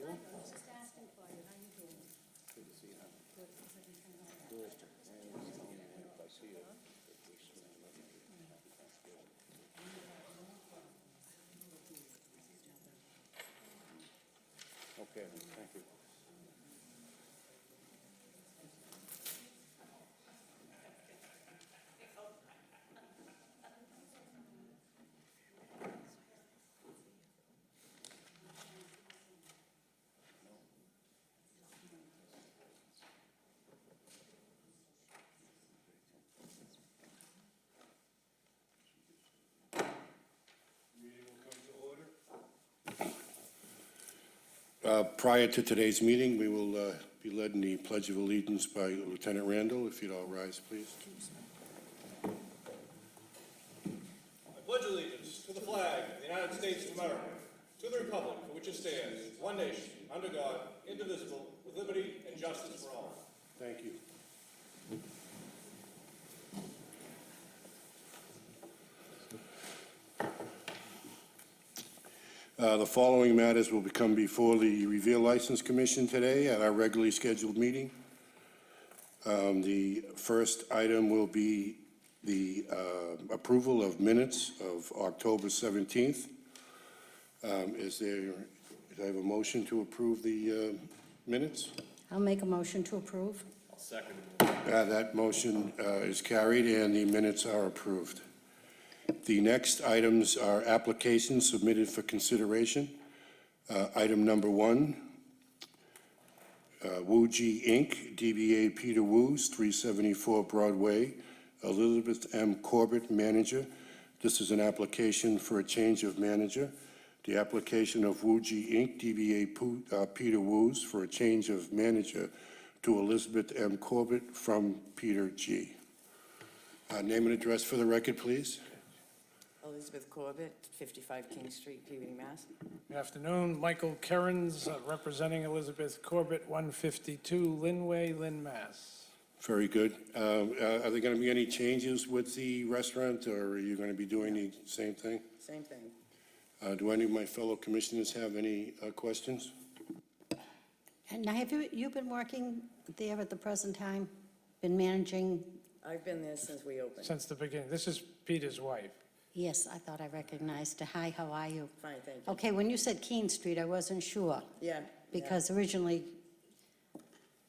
you? Just asking for you, how you doing? Good to see you. Good, is everything all right? Good. And he's telling me if I see you, if we should have happy Thanksgiving. Okay, thank you. Prior to today's meeting, we will be led in the Pledge of Allegiance by Lieutenant Randall. If you'd all rise, please. I pledge allegiance to the flag of the United States of America, to the republic for which it stands, one nation, under God, indivisible, with liberty and justice for all. Thank you. The following matters will come before the Revere License Commission today at our regularly scheduled meeting. The first item will be the approval of minutes of October 17th. Do I have a motion to approve the minutes? I'll make a motion to approve. I'll second. That motion is carried and the minutes are approved. The next items are applications submitted for consideration. Item number 1, Wu Ji Inc., DBA Peter Wu's, 374 Broadway, Elizabeth M. Corbett, manager. This is an application for a change of manager. The application of Wu Ji Inc., DBA Peter Wu's, for a change of manager to Elizabeth M. Corbett from Peter G. Name and address for the record, please. Elizabeth Corbett, 55 King Street, Peabody, Mass. Good afternoon, Michael Kerins, representing Elizabeth Corbett, 152 Linway, Lynn, Mass. Very good. Are there going to be any changes with the restaurant, or are you going to be doing the same thing? Same thing. Do any of my fellow commissioners have any questions? And now, have you been working there at the present time? Been managing? I've been there since we opened. Since the beginning. This is Peter's wife. Yes, I thought I recognized her. Hi, how are you? Fine, thank you. Okay, when you said Keene Street, I wasn't sure, Yeah. because originally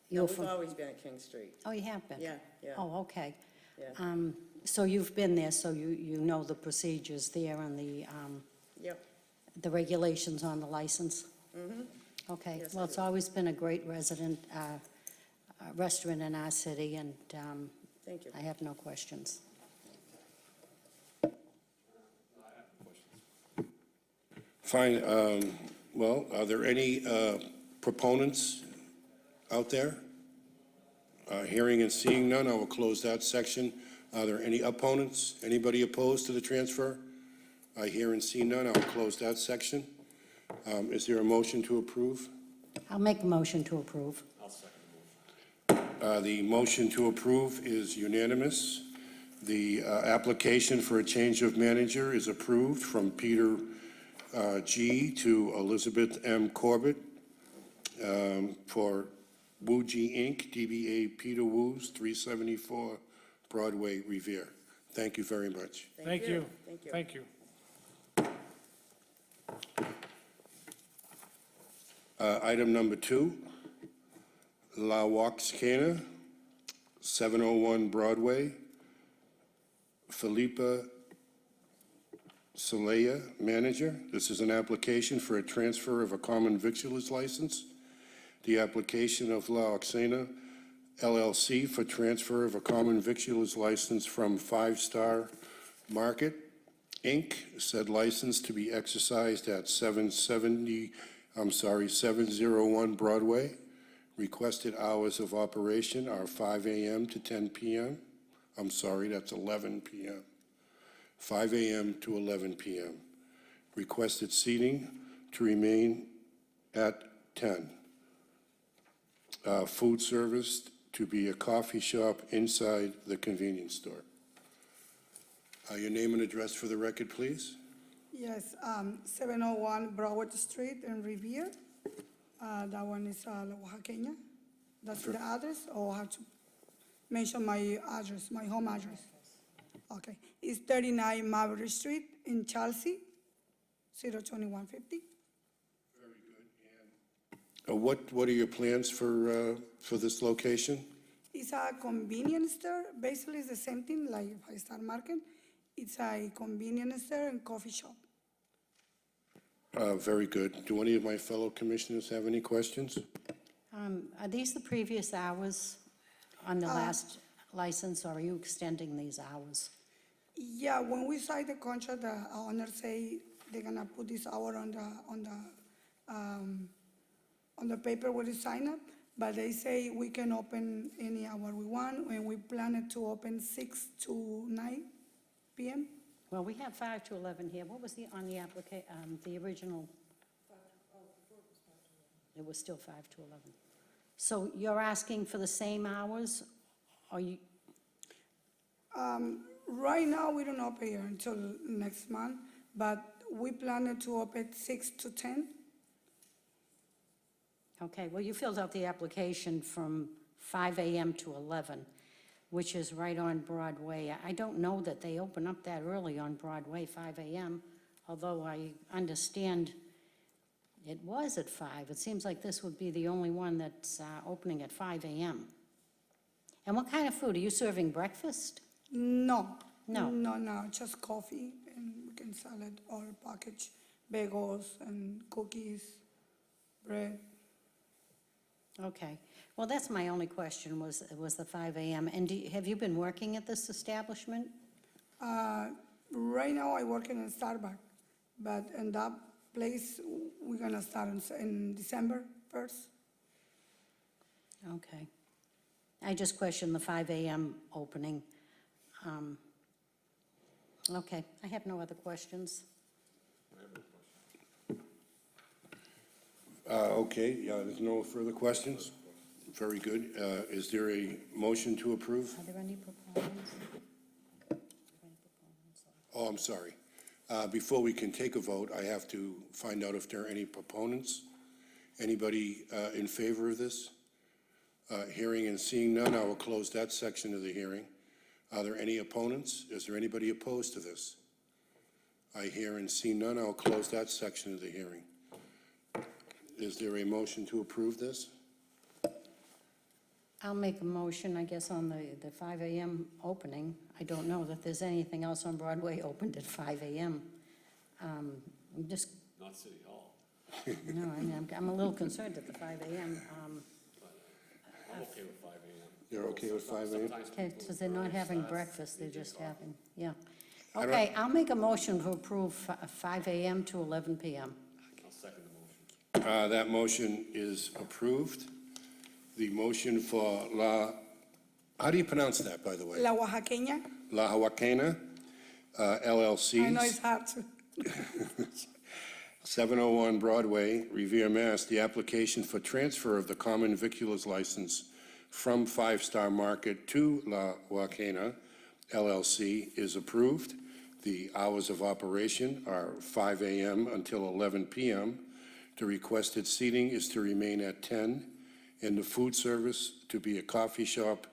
you No, were we've from... always been at King Street. Oh, you have been? Yeah, yeah. Oh, okay. Yeah. So you've been there, so you know the procedures there and Yep. the regulations on the license? Okay, Yes, well, I it's do. always been a great restaurant in our city, and Thank you. I have no questions. Fine. Well, are there any proponents out there? Hearing and seeing none, I will close that section. Are there any opponents? Anybody opposed to the transfer? I hear and see none. I will close that section. Is there a motion to approve? I'll make a motion to approve. I'll second the motion. The motion to approve is unanimous. The application for a change of manager is approved from Peter G. to Elizabeth M. Corbett for Wu Ji Inc., DBA Peter Wu's, 374 Broadway, Revere. Thank you very much. Thank you. Thank you. Thank you. Item number 2, La Waxcana, 701 Broadway, Felipa Celaya, manager. This is an application for a transfer of a common victualer's license. The application of La Waxcana LLC for transfer of a common victualer's license from Five Star Market, Inc., said license to be exercised at 701 Broadway. Requested hours of operation are 5 a.m. to 10 p.m. I'm sorry, that's 11 p.m. 5 a.m. to 11 p.m. Requested seating to remain at 10. Food service to be a coffee shop inside the convenience store. Your name and address for the record, please. Yes, 701 Broward Street in Revere. That one is La Oaxaqueña. That's the address, or I have to mention my address, my home address? Okay, it's 39 Maverick Street in Chelsea, 02150. What are your plans for this location? It's a convenience store. Basically, it's the same thing like Five Star Market. It's a convenience store and coffee shop. Very good. Do any of my fellow commissioners have any questions? Are these the previous hours on the last license, or are you extending these hours? Yeah, when we sign the contract, the owner say they're gonna put this hour on the paper where you sign up, but they say we can open any hour we want, and we plan it to open 6 to 9 p.m. Well, we have 5 to 11 here. What was on the the original? It was still 5 to 11. So you're asking for the same hours, or you, Right now, we don't open here until next month, but we plan it to open 6 to 10. okay, well, you filled out the application from 5 a.m. to 11, which is right on Broadway. I don't know that they open up that early on Broadway, 5 a.m., although I understand it was at 5. It seems like this would be the only one that's opening at 5 a.m. And what kind of food? Are you serving breakfast? No. No. No, just coffee, and we can sell it all packaged, bagels and cookies, bread. Okay. Well, that's my only question, was the 5 a.m. And have you been working at this establishment? Right now, I work in a Starbucks, but in that place, we're gonna start in December 1st. Okay. I just questioned the 5 a.m. opening. Okay, I have no other questions. Okay, there's no further questions? Very good. Is there a motion to approve? Are there any proponents? Oh, I'm sorry. Before we can take a vote, I have to find out if there are any proponents. Anybody in favor of this? Hearing and seeing none, I will close that section of the hearing. Are there any opponents? Is there anybody opposed to this? I hear and see none, I will close that section of the hearing. Is there a motion to approve this? I'll make a motion, I guess, on the 5 a.m. opening. I don't know that there's anything else on Broadway opened at 5 a.m. I'm just, Not City Hall. no, I'm a little concerned at the 5 a.m. I'm okay with 5 a.m. You're okay with 5 a.m.? Sometimes Okay, people because they're not having starts, breakfast, they they're drink just coffee. having, yeah. don't- Okay, I'll make a motion to approve 5 a.m. to 11 p.m. I'll second the motion. That motion is approved. The motion for how do you pronounce that, by the way? La Oaxaqueña, La Huaquena LLC. I know it's hard to. 701 Broadway, Revere, Mass. The application for transfer of the common viculars license from Five Star Market to La Huaquena LLC is approved. The hours of operation are 5 a.m. until 11 p.m. The requested seating is to remain at 10, and the food service to be a coffee shop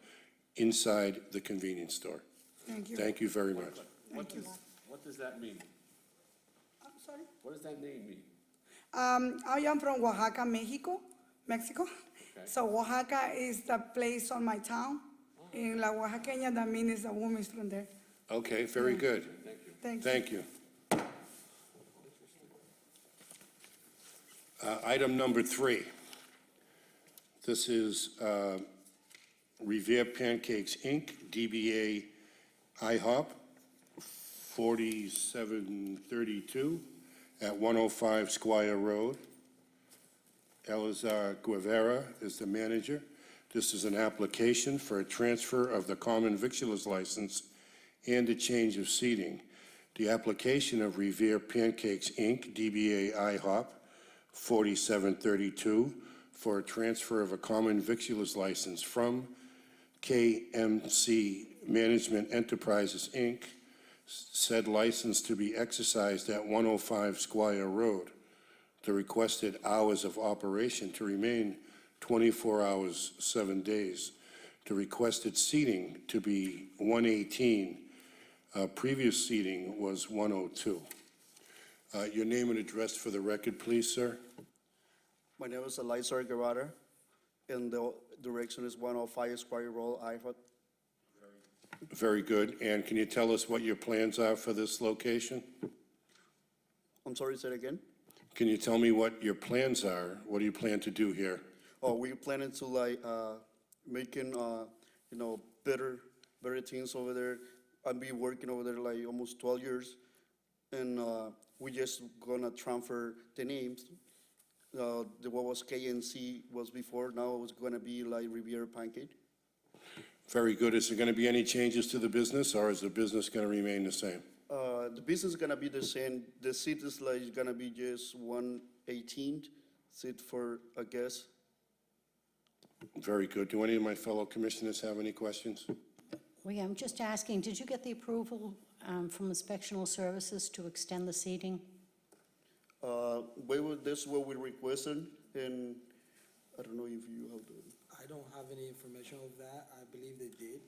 inside the convenience store. Thank you. Thank you very much. What does that mean? I'm sorry. What does that name mean? I am from Oaxaca, Mexico. So Oaxaca is the place on my town. In La Oaxaqueña, that means the woman is from there. Okay, very good. Thank you. Thank you. Item number 3. This is Revere Pancakes, Inc., DBA IHOP, 4732 at 105 Squire Road. Elazar Guevara is the manager. This is an application for a transfer of the common victuals license and a change of seating. The application of Revere Pancakes, Inc., DBA IHOP, 4732, for a transfer of a common victuals license from KMC Management Enterprises, Inc., said license to be exercised at 105 Squire Road. the requested hours of operation to remain 24 hours, 7 days. The requested seating to be 118. Previous seating was 102. Your name and address for the record, please, sir. My name is Elizar Guevara, and the direction is 105 Squire Road, Iva. Very good. And can you tell us what your plans are for this location? I'm sorry, say it again? Can you tell me what your plans are? What do you plan to do here? Oh, we're planning to making, better things over there. I've been working over there like almost 12 years, and we just gonna transfer the names. What was KNC was before, now it's gonna be like Riviera Pancake. Very good. Is there going to be any changes to the business, or is the business going to remain the same? The business is gonna be the same. The seat is like gonna be just 118 seat for a guest. Very good. Do any of my fellow commissioners have any questions? Well, yeah, I'm just asking, did you get the approval from Inspectional Services to extend the seating? This is what we requested, and I don't know if you have the. I don't have any information of that. I believe they did,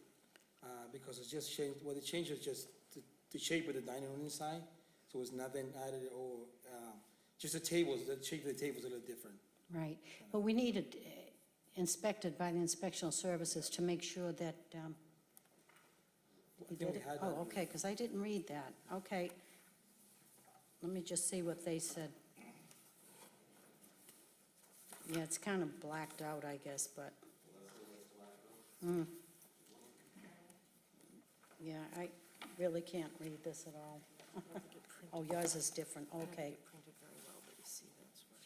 because it's just changed, well, the change was just the shape of the dining room inside, so it's nothing added or, just the tables, the shape of the table is a little different. Right, but we need it inspected by the Inspectional Services to make sure that, I you think did we it? had Oh, that. okay, because I didn't read that. Okay. Let me just see what they said. Yeah, it's kind of blacked out, I guess, but. Yeah, I really can't read this at all. Oh, yours is different, okay, Printed very well, but you see, that's where,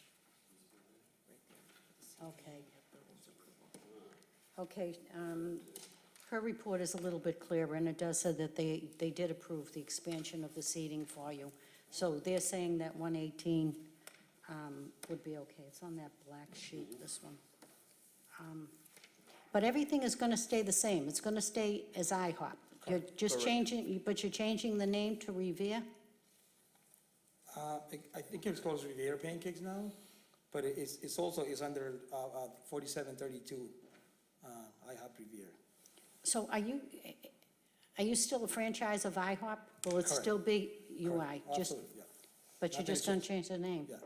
right there. okay. Okay, her report is a little bit clearer, and it does say that they did approve the expansion of the seating for you. So they're saying that 118 would be okay. It's on that black sheet, this one. But everything is going to stay the same. It's going to stay as IHOP. You're just Correct. changing, but you're changing the name to Revere? I think it's called Riviera Pancakes now, but it's also, it's under 4732 IHOP Riviera. So are you still a franchise of IHOP? Will it Correct. still be UI? Just, Absolutely, yeah. but you're Nothing just going to changed. change the name? Yeah.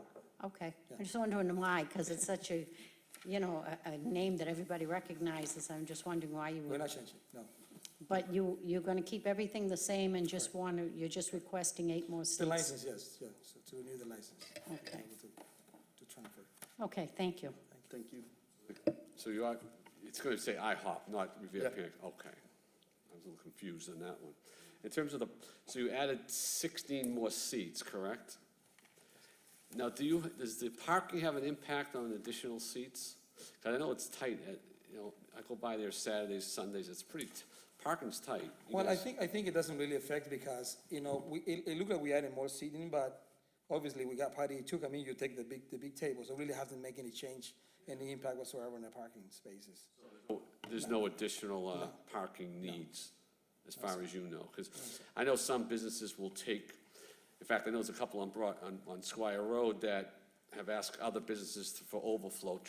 Okay. Yeah. I'm just wondering why, because it's such a, a name that everybody recognizes. I'm just wondering why you We're would. not changing, no. But you're going to keep everything the same and just you're just requesting 8 more seats? The license, yes, yeah, so to renew the license. Okay. Able to transfer. Okay, thank you. Thank you. So you are, it's going to say IHOP, not Riviera Yeah. Pancake, okay. I was a little confused on that one. In terms of so you added 16 more seats, correct? Now, does the parking have an impact on additional seats? 'Cause I know it's tight, I go by there Saturdays, Sundays, it's pretty, parking's tight. You Well, I guys- think it doesn't really affect because, it looked like we added more seating, but obviously we got party too. I mean, you take the big table, so really hasn't make any change, any impact whatsoever on the parking spaces. There's no additional parking needs, as far as you know? Because I know some businesses will take, in fact, I know there's a couple on Squire Road that have asked other businesses for overflow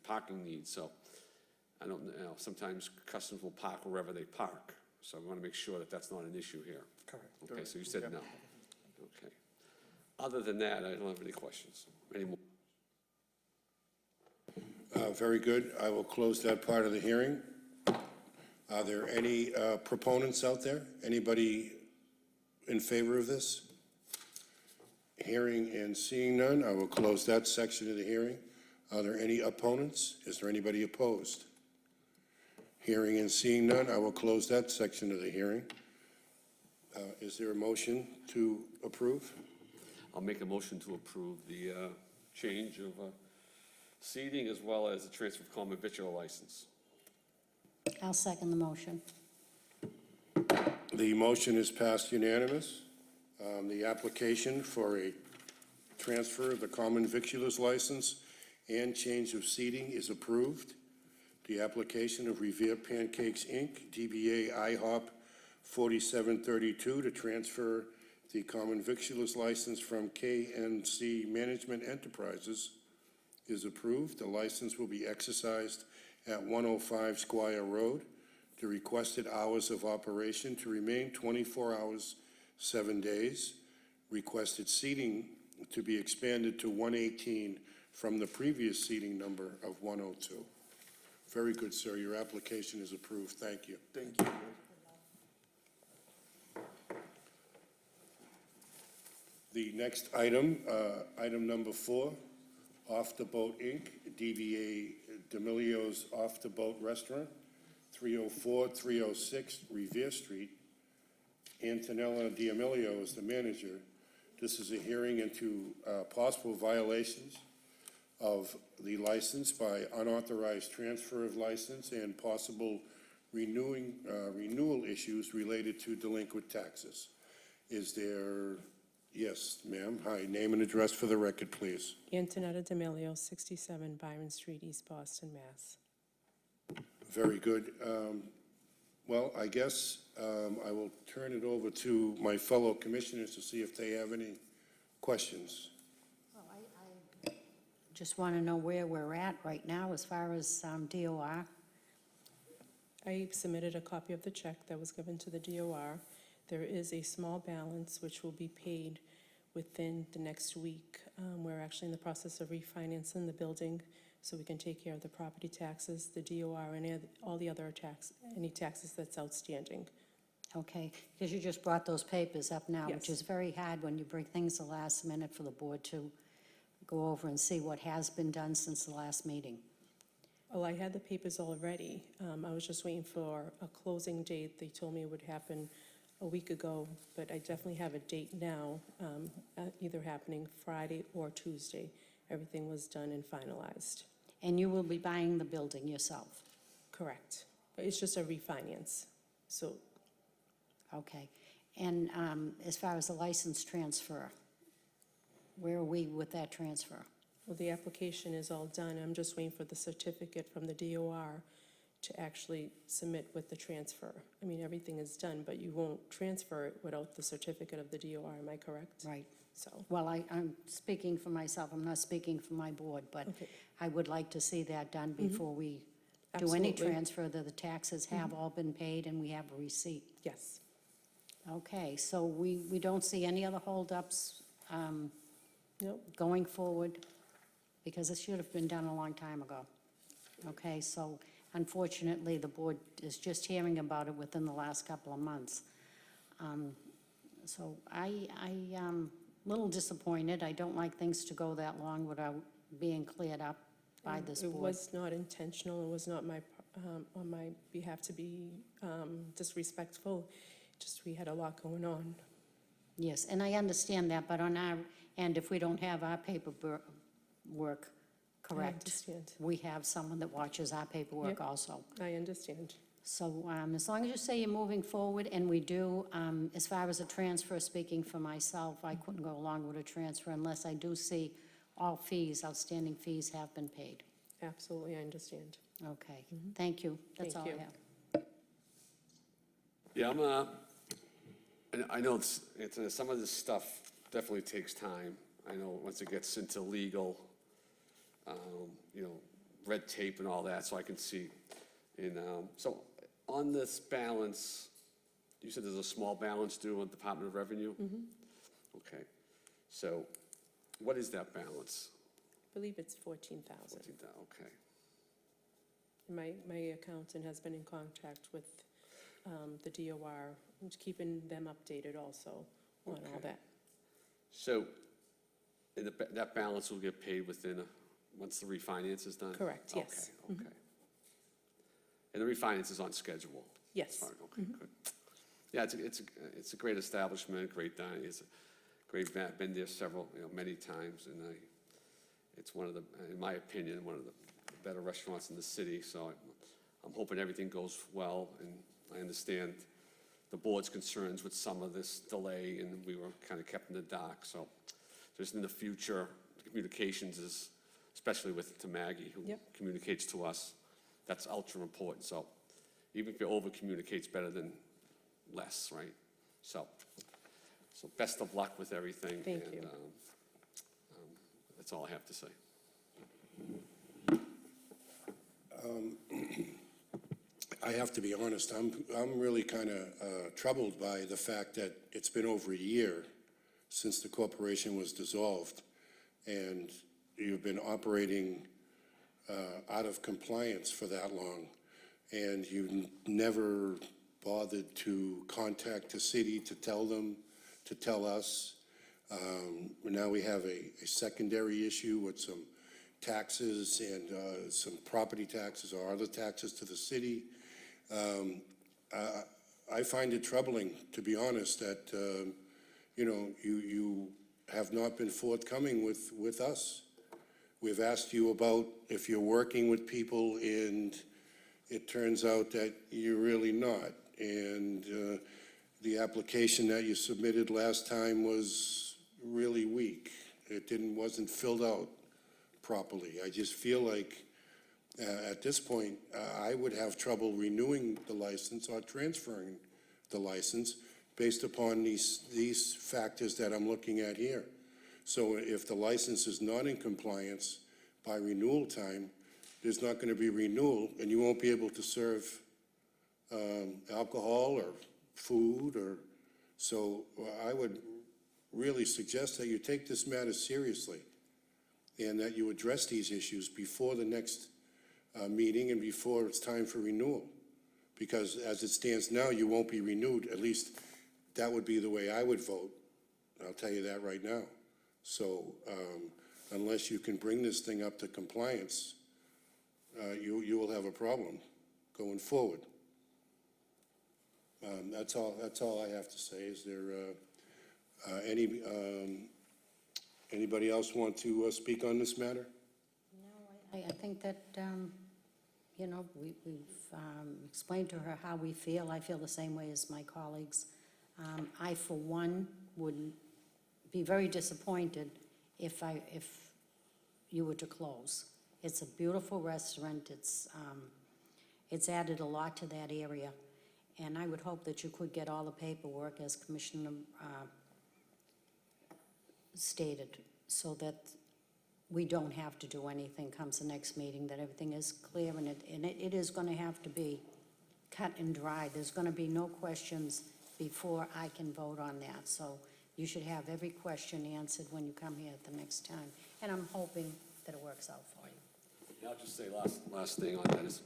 parking needs. So I don't know, sometimes customers will park wherever they park. So we want to make sure that that's not an issue here. Correct. Okay, so you said no. Okay. Other than that, I don't have any questions. Any more? Very good. I will close that part of the hearing. Are there any proponents out there? Anybody in favor of this? Hearing and seeing none, I will close that section of the hearing. Are there any opponents? Is there anybody opposed? Hearing and seeing none, I will close that section of the hearing. Is there a motion to approve? I'll make a motion to approve the change of seating as well as the transfer of common victual license. I'll second the motion. The motion is passed unanimous. The application for a transfer of the common victuals license and change of seating is approved. The application of Revere Pancakes, Inc., DBA IHOP 4732, to transfer The common victualer's license from KNC Management Enterprises is approved. The license will be exercised at 105 Squire Road. The requested hours of operation to remain 24 hours, 7 days. Requested seating to be expanded to 118 from the previous seating number of 102. Very good, sir. Your application is approved. Thank you. Thank you. The next item, item number 4, Off the Boat Inc., DBA D'Amelio's Off the Boat Restaurant, 304-306 Revere Street. Antonella D'Amelio is the manager. This is a hearing into possible violations of the license by unauthorized transfer of license and possible renewal issues related to delinquent taxes. Is there, yes, ma'am. Hi, name and address for the record, please. Antonetta D'Amelio, 67 Byron Street, East Boston, Mass. Very good. Well, I guess I will turn it over to my fellow commissioners to see if they have any questions. I just want to know where we're at right now as far as DOR. I submitted a copy of the check that was given to the DOR. There is a small balance which will be paid within the next week. We're actually in the process of refinancing the building so we can take care of the property taxes, the DOR, and all the other any taxes that's outstanding. Okay, because you just brought those papers up now, which Yes. is very hard when you bring things the last minute for the board to go over and see what has been done since the last meeting. Well, I had the papers already. I was just waiting for a closing date. They told me it would happen a week ago, but I definitely have a date now, either happening Friday or Tuesday. Everything was done and finalized. And you will be buying the building yourself? Correct. But it's just a refinance. So Okay. And as far as the license transfer, where are we with that transfer? well, the application is all done. I'm just waiting for the certificate from the DOR to actually submit with the transfer. I mean, everything is done, but you won't transfer it without the certificate of the DOR, am I correct? Right. So, Well, I'm speaking for myself, I'm not speaking for my board, but Okay. I would like to see that done before we do any Absolutely. transfer, that the taxes have all been paid and we have a receipt. yes. Okay, so we don't see any other holdups Nope. going forward, because it should have been done a long time ago. Okay, so unfortunately, the board is just hearing about it within the last couple of months. So I am a little disappointed. I don't like things to go that long without being cleared up by this It board. was not intentional, it was not on my behalf to be disrespectful, just we had a lot going on. Yes, and I understand that, but on our end, if we don't have our paperwork correct, understand. we have someone that watches our paperwork Yep. also. I understand. So as long as you say you're moving forward, and we do, as far as a transfer, speaking for myself, I couldn't go along with a transfer unless I do see all fees, outstanding fees have been paid. Absolutely, I understand. Okay, thank you. That's all Thank I you. have. Yeah, and I know some of this stuff definitely takes time. I know once it gets into legal, red tape and all that, so I can see. And so on this balance, you said there's a small balance due on Department of Revenue? Okay. So what is that balance? I believe it's 14,000. Okay. My accountant has been in contact with the DOR, and keeping them updated also on all Okay. that. So that balance will get paid once the refinance is done? Correct, yes. Okay, okay. And the refinance is on schedule? Yes. Fine, okay, good. Yeah, it's a great establishment, great dining, it's a great, been there many times, and it's one of the, in my opinion, one of the better restaurants in the city, so I'm hoping everything goes well, and I understand the board's concerns with some of this delay, and we were kind of kept in the dark, so just in the future, communications is, especially to Maggie, who Yep. communicates to us, that's ultra important, so even if you over-communicate's better than less, right? So So best of luck with everything. Thank and, you. That's all I have to say. I have to be honest, I'm really kind of troubled by the fact that it's been over a year since the corporation was dissolved, and you've been operating out of compliance for that long, and you never bothered to contact the city to tell them, to tell us. Now we have a secondary issue with some taxes and some property taxes or other taxes to the city. I find it troubling, to be honest, that, you know, you have not been forthcoming with us. We've asked you about if you're working with people, and it turns out that you're really not. And the application that you submitted last time was really weak. It wasn't filled out properly. I just feel like at this point, I would have trouble renewing the license or transferring the license based upon these factors that I'm looking at here. So if the license is not in compliance by renewal time, there's not going to be renewal, and you won't be able to serve alcohol or food, or, so I would really suggest that you take this matter seriously and that you address these issues before the next meeting and before it's time for renewal. Because as it stands now, you won't be renewed. At least that would be the way I would vote. I'll tell you that right now. So unless you can bring this thing up to compliance, you will have a problem going forward. That's all I have to say. Is there anybody else want to speak on this matter? No, I think that, you know, we've explained to her how we feel. I feel the same way as my colleagues. I, for one, would be very disappointed if you were to close. It's a beautiful restaurant. It's added a lot to that area. And I would hope that you could get all the paperwork, as Commissioner stated, so that we don't have to do anything comes the next meeting, that everything is clear, and it is going to have to be cut and dry. There's going to be no questions before I can vote on that. So you should have every question answered when you come here at the next time. And I'm hoping that it works out for you. And I'll just say last thing on that is,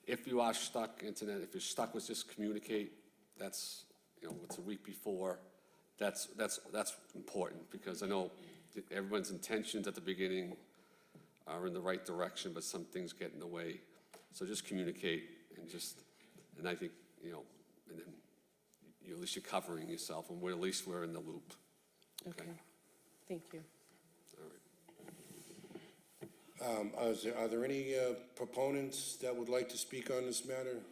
if you are stuck, internet, if you're stuck with just communicate, that's, you know, it's a week before, that's important, because I know everyone's intentions at the beginning are in the right direction, but some things get in the way. So just communicate and I think, you know, and then at least you're covering yourself, and at least we're in the loop. Okay, thank you. All right. Are there any proponents that would like to speak on this matter?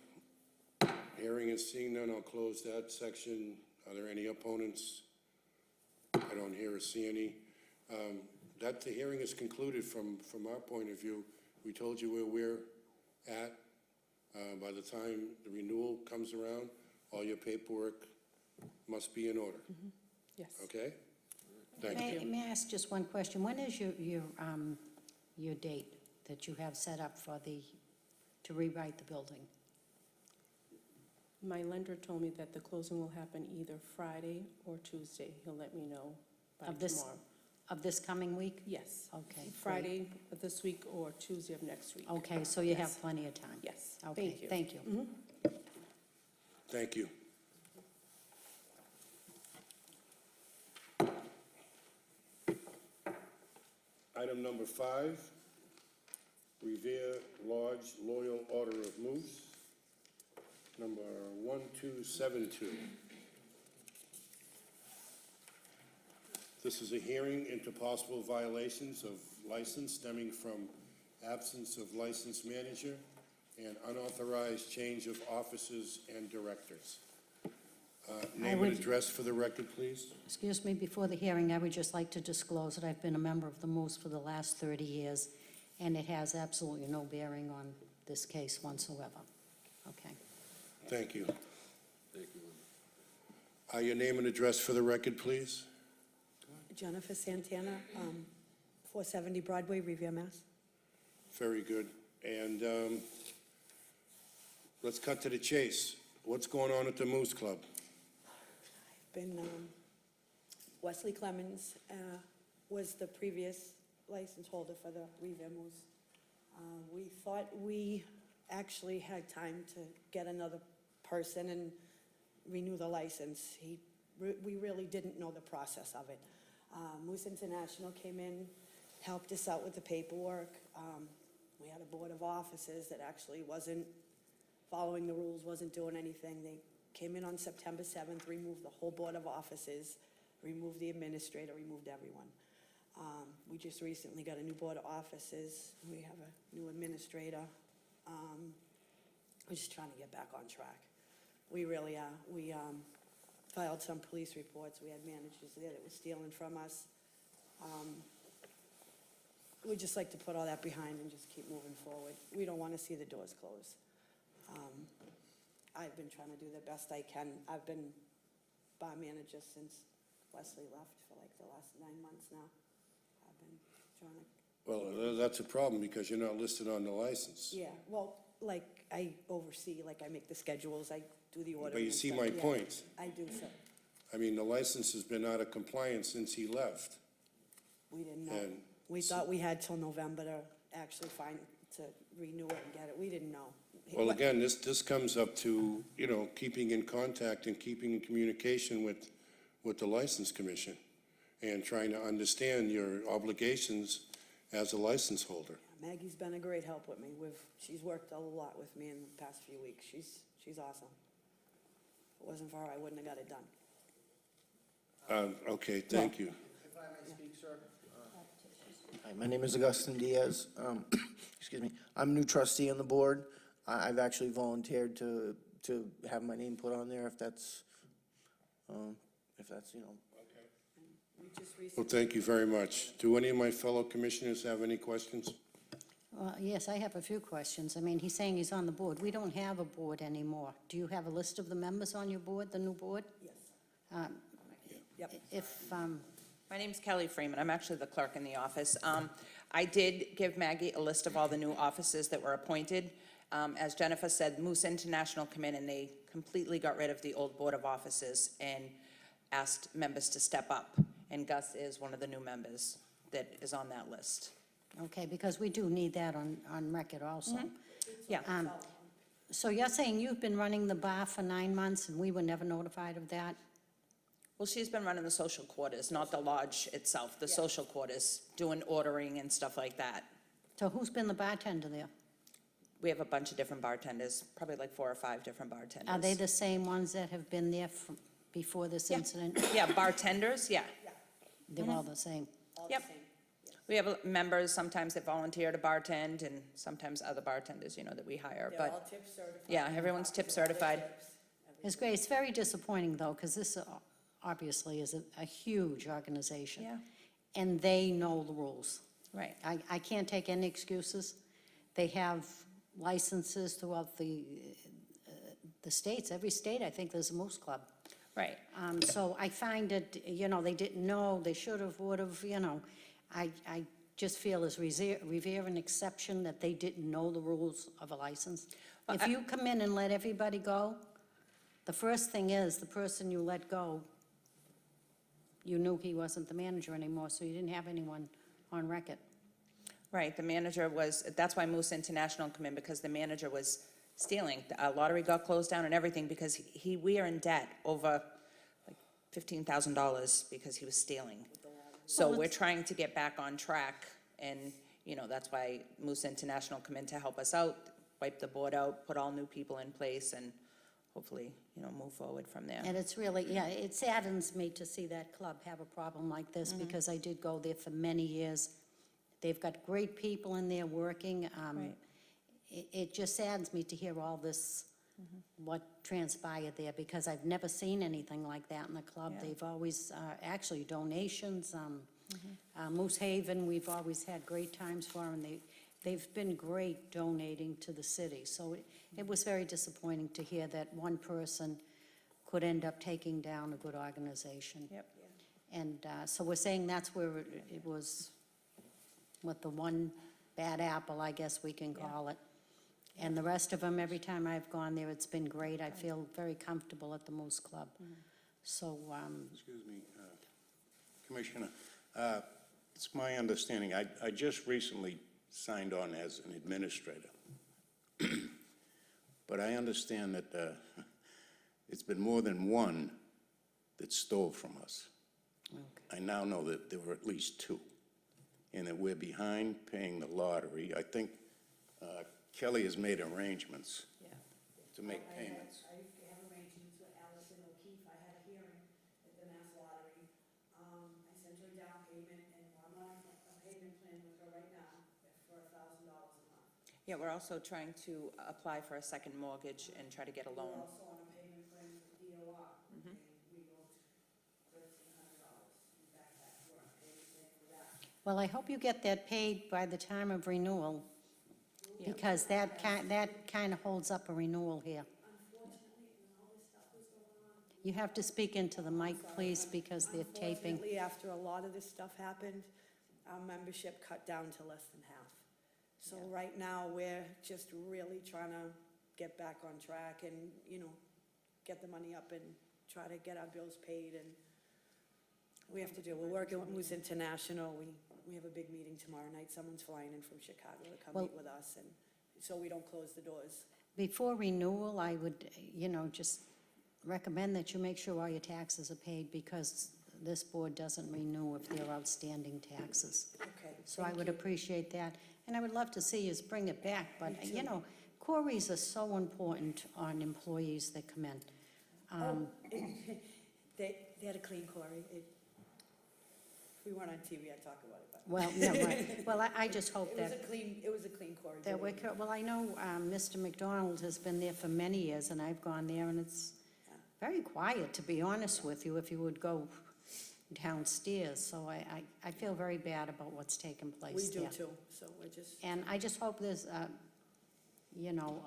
Hearing and seeing none, I'll close that section. Are there any opponents? I don't hear or see any. That the hearing is concluded from our point of view. We told you where we're at. By the time the renewal comes around, all your paperwork must be in order. Yes. Okay? Thank you. May I ask just one question? When is your date that you have set up to rewrite the building? My lender told me that the closing will happen either Friday or Tuesday. He'll let me know by Of this- tomorrow. Of this coming week? Yes. Okay, great. Friday of this week or Tuesday of next week. Okay, so you have Yes. plenty of time? Yes, Okay, thank you. thank you. Thank you. Item number 5, Revere Lodge Loyal Order of Moose, number 1272. This is a hearing into possible violations of license stemming from absence of licensed manager and unauthorized change of officers and directors. Name and would- address for the record, please. Excuse me, before the hearing, I would just like to disclose that I've been a member of the Moose for the last 30 years, and it has absolutely no bearing on this case whatsoever. Okay. Thank you. Thank you, Your name and address for the record, please? Jennifer Santana, 470 Broadway, Revere, Mass. Very good. And let's cut to the chase. What's going on at the Moose Club? Been, Wesley Clemens was the previous license holder for the Revere Moose. We thought we actually had time to get another person and renew the license. We really didn't know the process of it. Moose International came in, helped us out with the paperwork. We had a board of officers that actually wasn't following the rules, wasn't doing anything. They came in on September 7th, removed the whole board of officers, removed the administrator, removed everyone. We just recently got a new board of officers. We have a new administrator. We're just trying to get back on track. We really are. We filed some police reports. We had managers there that were stealing from us. We'd just like to put all that behind and just keep moving forward. We don't want to see the doors close. I've been trying to do the best I can. I've been bar manager since Wesley left for like the last 9 months now. I've been trying to, Well, that's a problem because you're not listed on the license. yeah, well, like I oversee, like I make the schedules, I do the ordering. But you and see stuff. my Yeah, point. I do, so. I mean, the license has been out of compliance since he left. We didn't know. And We thought we had till November to actually to renew it and get it. We didn't know. Well, again, this comes up to, keeping in contact and keeping in communication with the License Commission and trying to understand your obligations as a license holder. Maggie's been a great help with me. She's worked a lot with me in the past few weeks. She's awesome. If it wasn't for her, I wouldn't have got it done. Okay, thank you. If I may speak, sir. Hi, my name is Augustin Diaz. Excuse me. I'm a new trustee on the board. I've actually volunteered to have my name put on there if that's, We just Well, recently, thank you very much. Do any of my fellow commissioners have any questions? Well, yes, I have a few questions. I mean, he's saying he's on the board. We don't have a board anymore. Do you have a list of the members on your board, the new board? yes. Yep. If, My name's Kelly Freeman. I'm actually the clerk in the office. I did give Maggie a list of all the new offices that were appointed. As Jennifer said, Moose International come in and they completely got rid of the old board of officers and asked members to step up. And Gus is one of the new members that is on that list. okay, because we do need that on record also. Yeah. So you're saying you've been running the bar for 9 months and we were never notified of that? Well, she's been running the social quarters, not the lodge itself, the social quarters, doing ordering and stuff like that. So who's been the bartender there? We have a bunch of different bartenders, probably like 4 or 5 different bartenders. Are they the same ones that have been there before this incident? Yeah, bartenders, yeah. They're all the same? Yep. We have members, sometimes that volunteer to bartend, and sometimes other bartenders, that we hire, They're all but, tip certified. yeah, everyone's tip certified. It's great. It's very disappointing, though, because this obviously is a huge organization. Yeah. And they know the rules. Right. I can't take any excuses. They have licenses throughout the states. Every state, I think, there's a Moose Club. Right. So I find it, they didn't know, they should have, would have, I just feel as Revere an exception that they didn't know the rules of a license. If you come in and let everybody go, the first thing is, the person you let go, you knew he wasn't the manager anymore, so you didn't have anyone on record. Right, the manager that's why Moose International come in, because the manager was stealing. The lottery got closed down and everything because we are in debt over like $15,000 because he was stealing. So we're trying to get back on track, and, that's why Moose International come in to help us out, wipe the board out, put all new people in place, and hopefully, move forward from there. And it's really, it saddens me to see that club have a problem like this, because I did go there for many years. They've got great people in there working. Right. It just saddens me to hear all this, what transpired there, because I've never seen anything like that in the club. Yeah. They've always, actually donations, Moose Haven, we've always had great times for, and they've been great donating to the city. So it was very disappointing to hear that one person could end up taking down a good organization. Yep. And so we're saying that's where it was, with the one bad apple, I guess we can call it. And the rest of them, every time I've gone there, it's been great. I feel very comfortable at the Moose Club. So, Excuse me, Commissioner, it's my understanding, I just recently signed on as an administrator. But I understand that it's been more than one that stole from us. I now know that there were at least two, and that we're behind paying the lottery. I think Kelly has made arrangements to make payments. I have arrangements with Allison O'Keefe. I had a hearing at the Mass Lottery. I sent her a down payment, and I'm on a payment plan with her right now for $1,000 a month. Yeah, we're also trying to apply for a second mortgage and try to get a We're loan. also on a payment plan with DOR, and we owed $1,300 back that. We're on a payment plan for that. well, I hope you get that paid by the time of renewal, because that kind of holds up a renewal here. Unfortunately, when all this stuff was going on. You have to speak into the mic, please, because they're taping. Unfortunately, after a lot of this stuff happened, our membership cut down to less than half. So right now, we're just really trying to get back on track and, get the money up and try to get our bills paid, and we have to do, we're working with Moose International. We have a big meeting tomorrow night. Someone's flying in from Chicago to come Well- meet with us, and so we don't close the doors. Before renewal, I would, just recommend that you make sure all your taxes are paid, because this board doesn't renew if there are outstanding taxes. Okay. So I thank would you. appreciate that, and I would love to see us bring it back, but, Me too. queries are so important on employees that come in. They had a clean quarry. If we weren't on TV, I'd talk about it, but. Well, no, right. Well, I just hope It was that, a clean quarry. that we're, well, I know Mr. McDonald has been there for many years, and I've gone there, and it's very quiet, to be honest with you, if you would go downstairs. So I feel very bad about what's taken place We do there. too, so we're just, And I just hope there's, a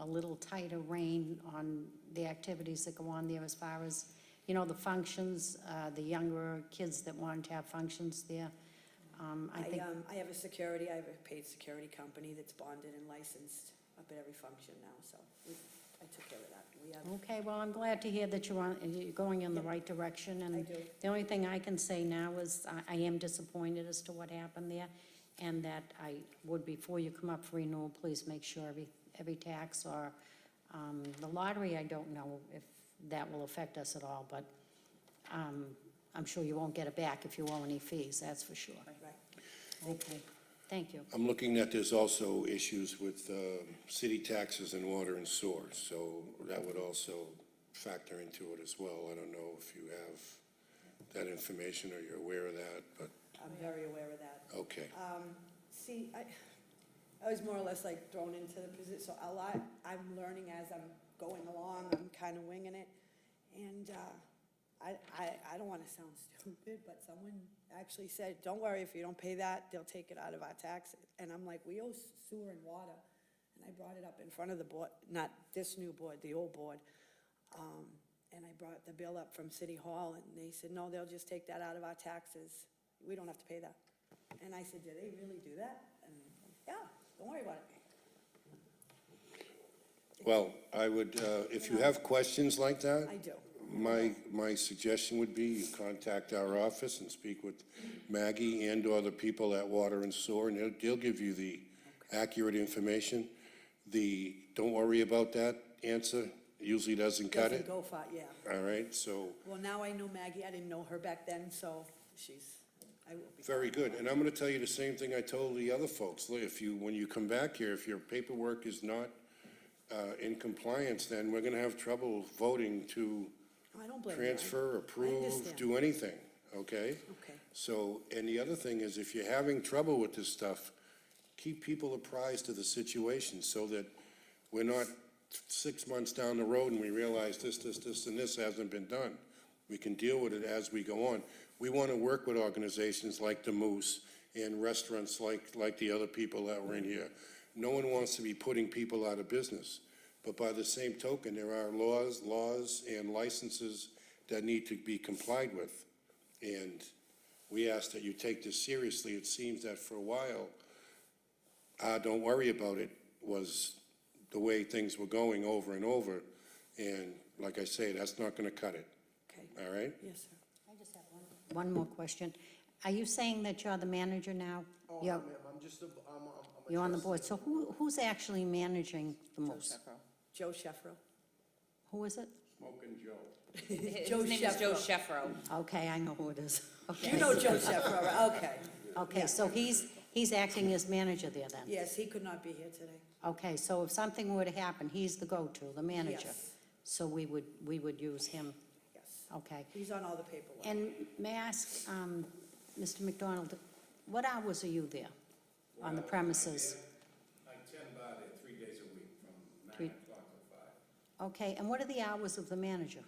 little tighter rein on the activities that go on there, as far as, the functions, the younger kids that want to have functions there. I think, I have I have a paid security company that's bonded and licensed up at every function now, so I took care of that. We have, okay, well, I'm glad to hear that you're going in the right direction. And I do. the only thing I can say now is I am disappointed as to what happened there, and that I would, before you come up for renewal, please make sure every tax or the lottery, I don't know if that will affect us at all, but I'm sure you won't get it back if you owe any fees, that's for sure. right. Okay, thank you. I'm looking at there's also issues with city taxes and water and sewer, so that would also factor into it as well. I don't know if you have that information or you're aware of that, but, I'm very aware of that. okay. See, I was more or less like thrown into the position, so a lot, I'm learning as I'm going along, I'm kind of winging it. And I don't want to sound stupid, but someone actually said, don't worry, if you don't pay that, they'll take it out of our taxes. And I'm like, we owe sewer and water. And I brought it up in front of the board, not this new board, the old board. And I brought the bill up from City Hall, and they said, no, they'll just take that out of our taxes. We don't have to pay that. And I said, do they really do that? And, yeah, don't worry about it. Well, I would, if you have questions like that, I do. my suggestion would be you contact our office and speak with Maggie and/or the people at Water and Sewer, and they'll give you the accurate information. The "don't worry about that" answer usually doesn't cut Doesn't it. go far, yeah. All right, so, Well, now I know Maggie, I didn't know her back then, so I will be. very good. And I'm gonna tell you the same thing I told the other folks. Look, when you come back here, if your paperwork is not in compliance, then we're gonna have trouble voting to I don't blame you. transfer, I approve, understand. do anything, okay? Okay. So, and the other thing is, if you're having trouble with this stuff, keep people apprised of the situation so that we're not 6 months down the road and we realize this, and this hasn't been done. We can deal with it as we go on. We want to work with organizations like the Moose and restaurants like the other people that were in here. No one wants to be putting people out of business. But by the same token, there are laws and licenses that need to be complied with. And we ask that you take this seriously. It seems that for a while, don't worry about it was the way things were going over and over. And like I say, that's not going to cut it, Okay, all right? yes, sir. I just have one more question. Are you saying that you're the manager now? You're- I'm just, I'm You're on the board, so who's actually managing the most? Joe Sheffro. Who is it? Smoking Joe. His Joe name is Joe Sheffro. Sheffro. Okay, I know who it is. You Okay. know Joe Sheffro, okay. Okay, so he's acting as manager there then? Yes, he could not be here today. Okay, so if something were to happen, he's the go-to, the manager? Yes. So we would use him, Yes. okay. He's on all the paperwork. And may I ask, Mr. McDonald, what hours are you there on the premises? I tend by there 3 days a week, from Three- 9 o'clock to 5. Okay, and what are the hours of the manager?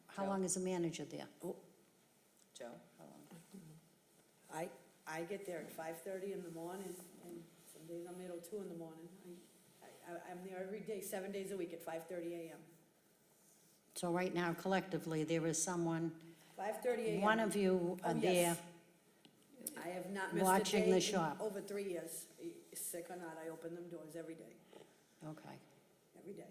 How long is the manager there? Joe, how long? I get there at 5:30 in the morning, and some days I'm there till 2 in the morning. I'm there every day, 7 days a week at 5:30 a.m. So right now collectively, there is someone, 5:30 a.m. one of you Oh, are yes. there. I have not missed a watching day the in shop. over 3 years. Sick or not, I open them doors every day, Okay. every day.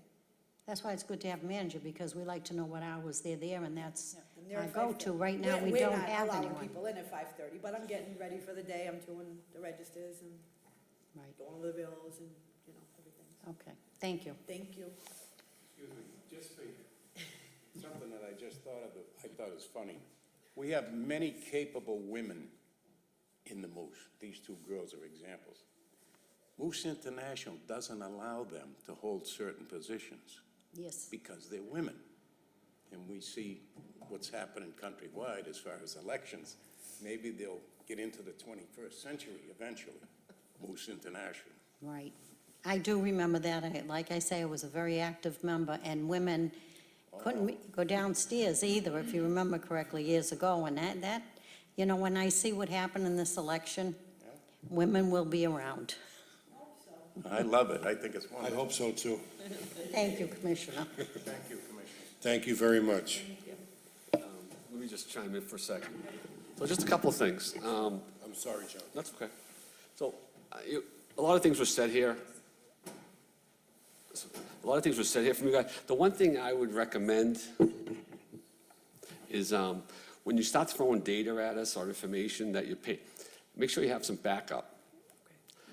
That's why it's good to have a manager, because we like to know what hours they're there, and that's And they're our at go-to. 5:30. Right now, we We're don't not have allowing anyone. people in at 5:30, but I'm getting ready for the day. I'm doing the registers and Right, going over the bills and, everything. okay, thank you. Thank you. Excuse me, just something that I just thought of, that I thought is funny. We have many capable women in the Moose. These two girls are examples. Moose International doesn't allow them to hold certain positions Yes, because they're women. And we see what's happening countrywide as far as elections. Maybe they'll get into the 21st century eventually, Moose International. right. I do remember that. Like I say, I was a very active member, and women couldn't go downstairs either, if you remember correctly, years ago. And that, when I see what happened in this election, women will be around. I love it. I think it's I wonderful. hope so, too. Thank you, Commissioner. Thank you, Commissioner. Thank you very much. Let me just chime in for a second. So just a couple of things. I'm sorry, John. That's okay. So, a lot of things were said here. A lot of things were said here from you guys. The one thing I would recommend is when you start throwing data at us or information that you pay, make sure you have some backup.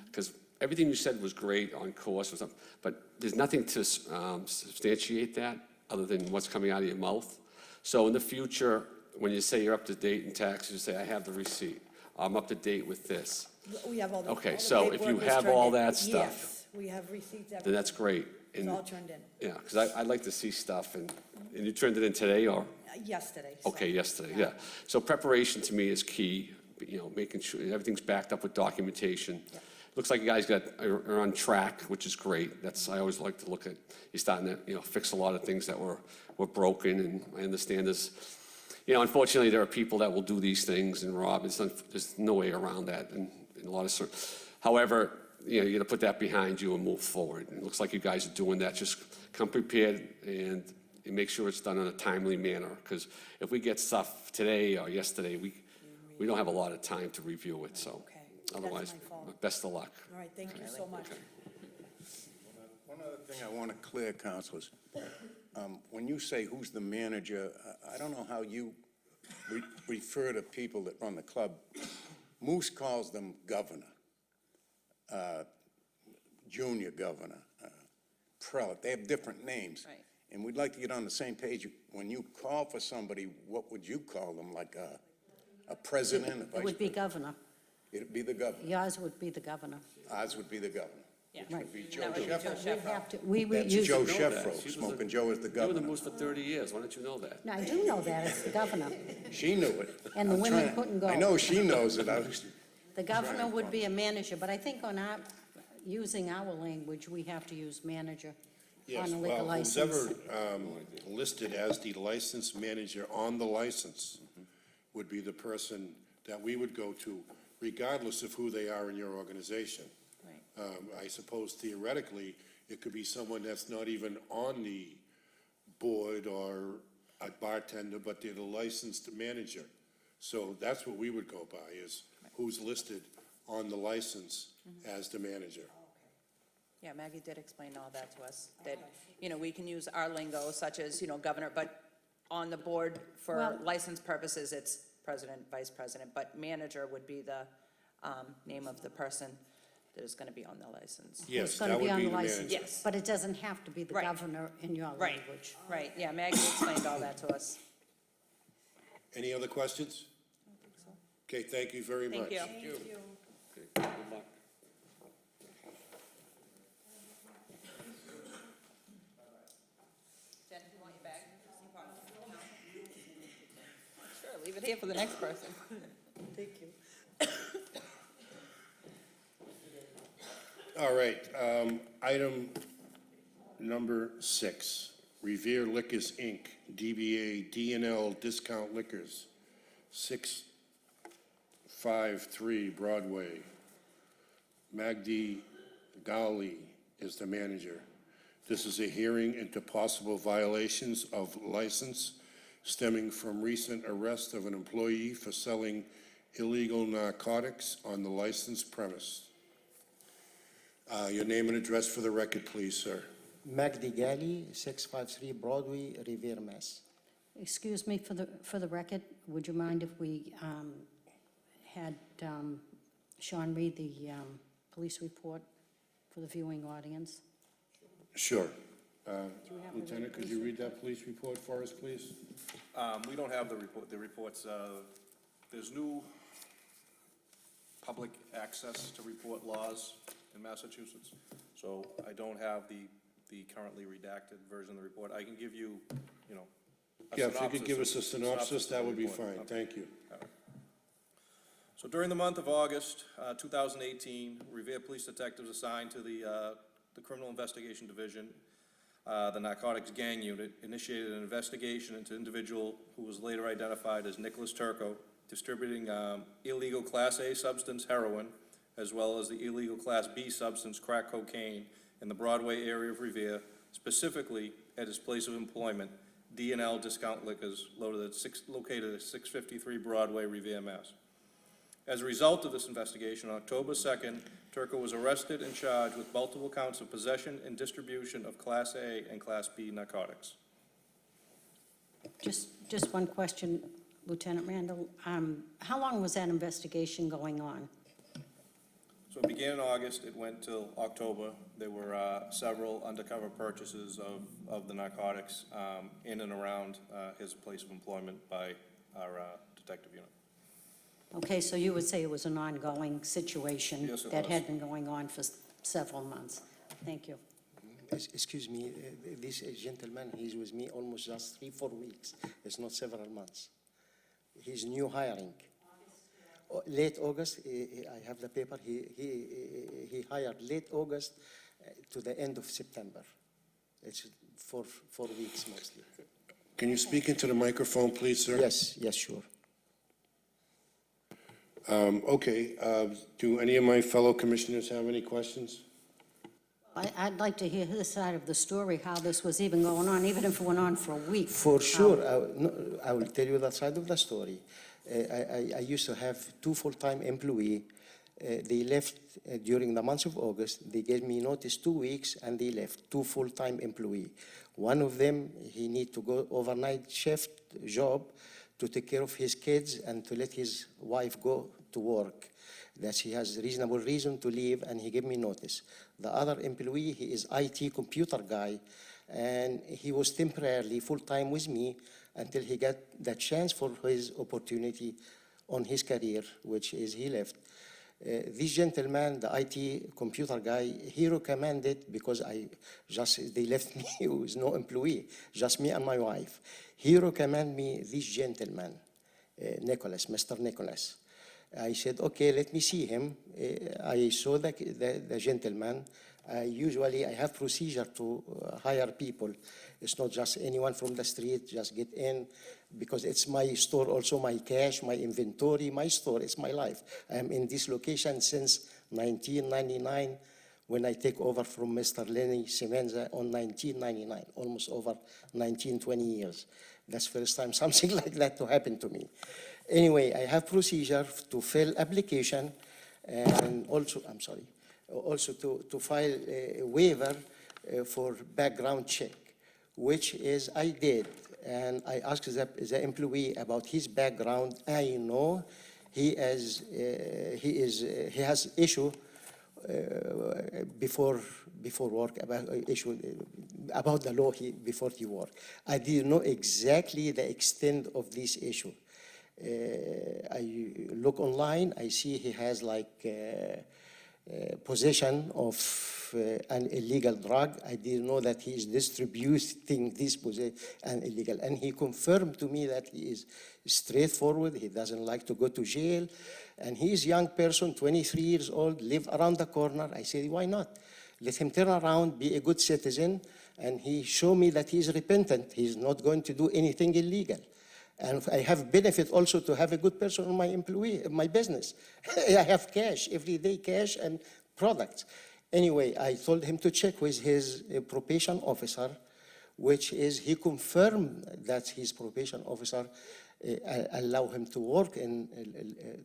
Because everything you said was great on course or something, but there's nothing to substantiate that other than what's coming out of your mouth. So in the future, when you say you're up to date in taxes, you say, I have the receipt. I'm up to date with this. We have all the. Okay, all the so if you paperwork was have turned all in. that stuff, Yes, we have receipts, everything. Then that's great. It's And- all turned in. Yeah, because I'd like to see stuff, and you turned it in today, or? Yesterday. so- Okay, yesterday, yeah. So preparation to me is key, making sure everything's backed up with documentation. Looks like you guys are on track, which is great. I always like to look at, you're starting to, fix a lot of things that were broken, and I understand unfortunately, there are people that will do these things and rob. There's no way around that in a lot of however, you're gonna put that behind you and move forward. And it looks like you guys are doing that. Just come prepared and make sure it's done in a timely manner, because if we get stuff today or yesterday, we don't have a lot of time to review it, so. Okay, that's Otherwise, my fault. best of luck. All right, thank you so much. One other thing I want to clear, councilors. When you say who's the manager, I don't know how you refer to people that run the club. Moose calls them governor, junior governor, prelate. They have different names. Right. And we'd like to get on the same page. When you call for somebody, what would you call them? Like a president, a vice It would be president? governor. It'd be the governor. Yours would be the governor. Ours would be the governor. Yeah. Which would be Joe That would be Joe Sheffro. We Sheffro. have to, we would That's use. Joe know that. Sheffro. She was Smoking Joe is the You were the governor. Moose for 30 years. Why don't you know that? No, I do know that, it's the governor. She knew it. And the I'm women trying- couldn't go. I know she knows it. The governor would be a manager, but I think using our language, we have to use manager Yes, on a liquor well, license. whoever listed as the license manager on the license would be the person that we would go to, regardless of who they are in your organization. Right. I suppose theoretically, It could be someone that's not even on the board or a bartender, but they're the licensed manager. So that's what we would go by, is who's listed on the license as the manager. Yeah, Maggie did explain all that to us, that, we can use our lingo such as, governor, but on the board for Well- license purposes, it's president, vice president, but manager would be the name of the person that is going to be on the license. Yes, It's gonna that would on be the the license, manager. Yes. But it doesn't have to be the Right. governor in your Right, language. right, yeah, Maggie explained all that to us. Any other questions? Okay, thank you very much. Thank you. Okay, good luck. Jen, do you want your bag? Sure, leave it here for the next person. Thank you. All right, item number 6, Revere Liquors, Inc., DBA D&L Discount Liquors, 653 Broadway. Magdi Gali is the manager. This is a hearing into possible violations of license stemming from recent arrest of an employee for selling illegal narcotics on the licensed premise. Your name and address for the record, please, sir. Magdi Gali, 653 Broadway, Revere, Mass. Excuse me, for the record, would you mind if we had Sean read the police report for the viewing audience? Sure. have the Lieutenant, could you read that police report for us, please? We don't have the reports, there's new public access to report laws in Massachusetts, so I don't have the currently redacted version of the report. I can give you, a Yeah, if you could give us a synopsis synopsis, of that the would be report. fine. Okay. Thank you. So during the month of August 2018, Revere Police Detectives assigned to the Criminal Investigation Division, the Narcotics Gang Unit, initiated an investigation into an individual who was later identified as Nicholas Turco, distributing illegal Class A substance heroin, as well as the illegal Class B substance crack cocaine in the Broadway area of Revere, specifically at his place of employment, D&L Discount Liquors, located at 653 Broadway, Revere, Mass. As a result of this investigation, on October 2nd, Turco was arrested and charged with multiple counts of possession and distribution of Class A and Class B narcotics. Just one question, Lieutenant Randall. How long was that investigation going on? So it began in August, it went till October. There were several undercover purchases of the narcotics in and around his place of employment by our detective unit. Okay, so you would say it was an ongoing situation? Yes, it That was. had been going on for several months? Thank you. Excuse me, this gentleman, he's with me almost just 3-4 weeks. It's not several months. He's new hiring. Late August, I have the paper, he hired late August to the end of September. It's 4 weeks mostly. Can you speak into the microphone, please, sir? Yes, sure. Okay, do any of my fellow commissioners have any questions? I'd like to hear his side of the story, how this was even going on, even if it went on for a week. For sure, I will tell you that side of the story. I used to have 2 full-time employees. They left during the month of August. They gave me notice 2 weeks, and they left, 2 full-time employees. One of them, he need to go overnight shift job to take care of his kids and to let his wife go to work. That he has reasonable reason to leave, and he gave me notice. The other employee, he is IT computer guy, and he was temporarily full-time with me until he got the chance for his opportunity on his career, which is he left. This gentleman, the IT computer guy, he recommended, because they left me with no employee, just me and my wife. He recommended me this gentleman, Nicholas, Mr. Nicholas. I said, okay, let me see him. I saw the gentleman. Usually I have procedure to hire people. It's not just anyone from the street, just get in, because it's my store, also my cash, my inventory, my store, it's my life. I am in this location since 1999 when I take over from Mr. Lenny Semenza on 1999, almost over 19, 20 years. That's the first time something like that to happen to me. Anyway, I have procedure to fill application and also, I'm sorry, also to file a waiver for background check, which is I did. And I asked the employee about his background. I know he has issue before work about the law before he worked. I didn't know exactly the extent of this issue. I look online, I see he has like possession of an illegal drug. I didn't know that he is distributing this an illegal. And he confirmed to me that he is straightforward, he doesn't like to go to jail, and he is a young person, 23 years old, live around the corner. I said, why not? Let him turn around, be a good citizen, and he showed me that he is repentant. He's not going to do anything illegal. And I have benefit also to have a good person in my business. I have cash, everyday cash and products. Anyway, I told him to check with his probation officer, which is, he confirmed that his probation officer allow him to work in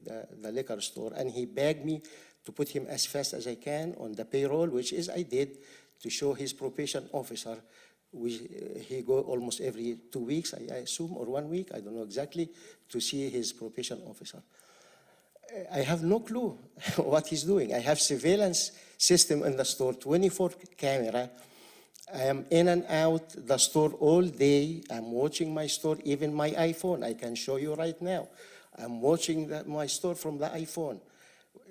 the liquor store. And he begged me to put him as fast as I can on the payroll, which is I did, to show his probation officer. He go almost every 2 weeks, I assume, or 1 week, I don't know exactly, to see his probation officer. I have no clue what he's doing. I have surveillance system in the store, 24 camera. I am in and out the store all day. I'm watching my store, even my iPhone. I can show you right now. I'm watching my store from the iPhone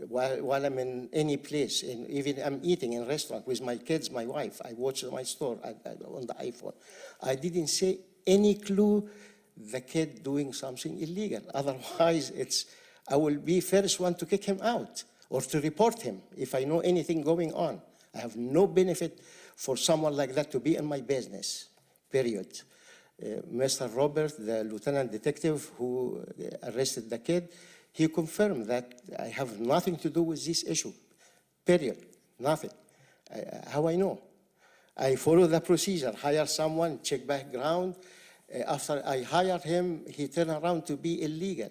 while I'm in any place. And even I'm eating in a restaurant with my kids, my wife. I watch my store on the iPhone. I didn't see any clue the kid doing something illegal. Otherwise, I will be first one to kick him out or to report him if I know anything going on. I have no benefit for someone like that to be in my business, period. Mr. Robert, the lieutenant detective who arrested the kid, he confirmed that I have nothing to do with this issue, period, nothing. How I know? I follow the procedure, hire someone, check background. After I hired him, he turned around to be illegal.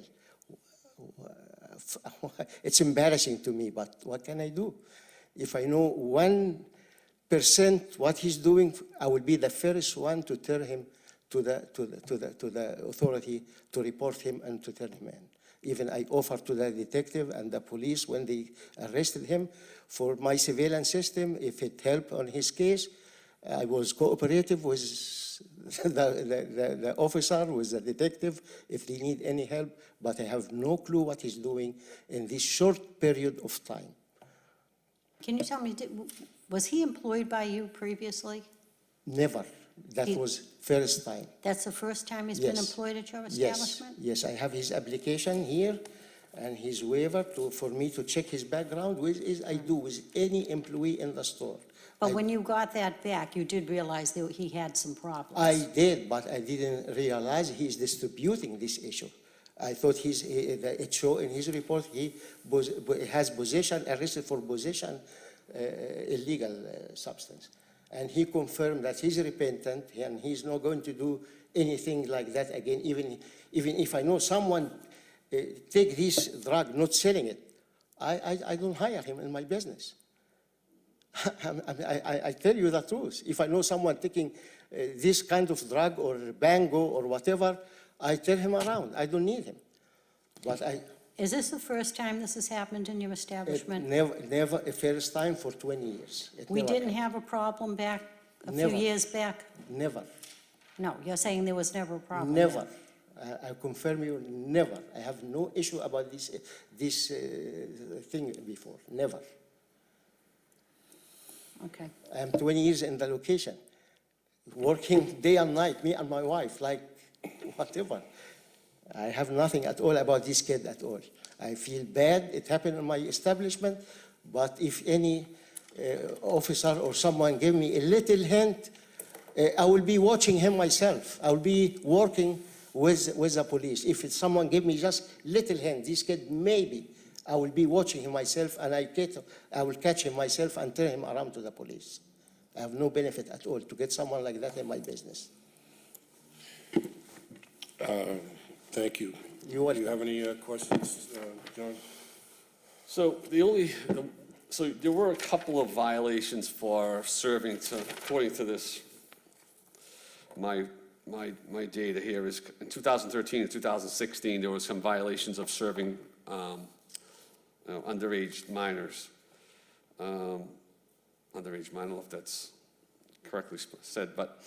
It's embarrassing to me, but what can I do? If I know 1% what he's doing, I will be the first one to turn him to the authority to report him and to turn him in. Even I offered to the detective and the police when they arrested him for my surveillance system, if it helped on his case. I was cooperative with the officer, with the detective, if they need any help, but I have no clue what he's doing in this short period of time. Can you tell me, was he employed by you previously? Never. That was first time. That's the first time he's been Yes. employed at your Yes, establishment? yes, I have his application here and his waiver for me to check his background, which is I do with any employee in the store. But when you got that back, you did realize that he had some problems? I did, but I didn't realize he's distributing this issue. I thought it showed in his report he has possession, arrested for possession, illegal substance. And he confirmed that he's repentant and he's not going to do anything like that again, even if I know someone take this drug, not selling it, I don't hire him in my business. I tell you the truth. If I know someone taking this kind of drug or Bango or whatever, I turn him around. I don't need him. But Is this the first time this has happened in your establishment? never a first time for 20 years. It We never didn't happened. have a problem back a few Never. years back? Never, No, you're saying there was never a problem? never. I confirm you, never. I have no issue about this thing before, never. Okay. I'm 20 years in the location, working day and night, me and my wife, like whatever. I have nothing at all about this kid at all. I feel bad it happened in my establishment, but if any officer or someone give me a little hint, I will be watching him myself. I will be working with the police. If someone give me just little hint, this kid maybe, I will be watching him myself, and I will catch him myself and turn him around to the police. I have no benefit at all to get someone like that in my business. Thank you. You are- Do you have any questions, John? So so there were a couple of violations for serving to, according to this, my data here is, in 2013 and 2016, there was some violations of serving underage minors. Underage minor, I don't know if that's correctly said, but,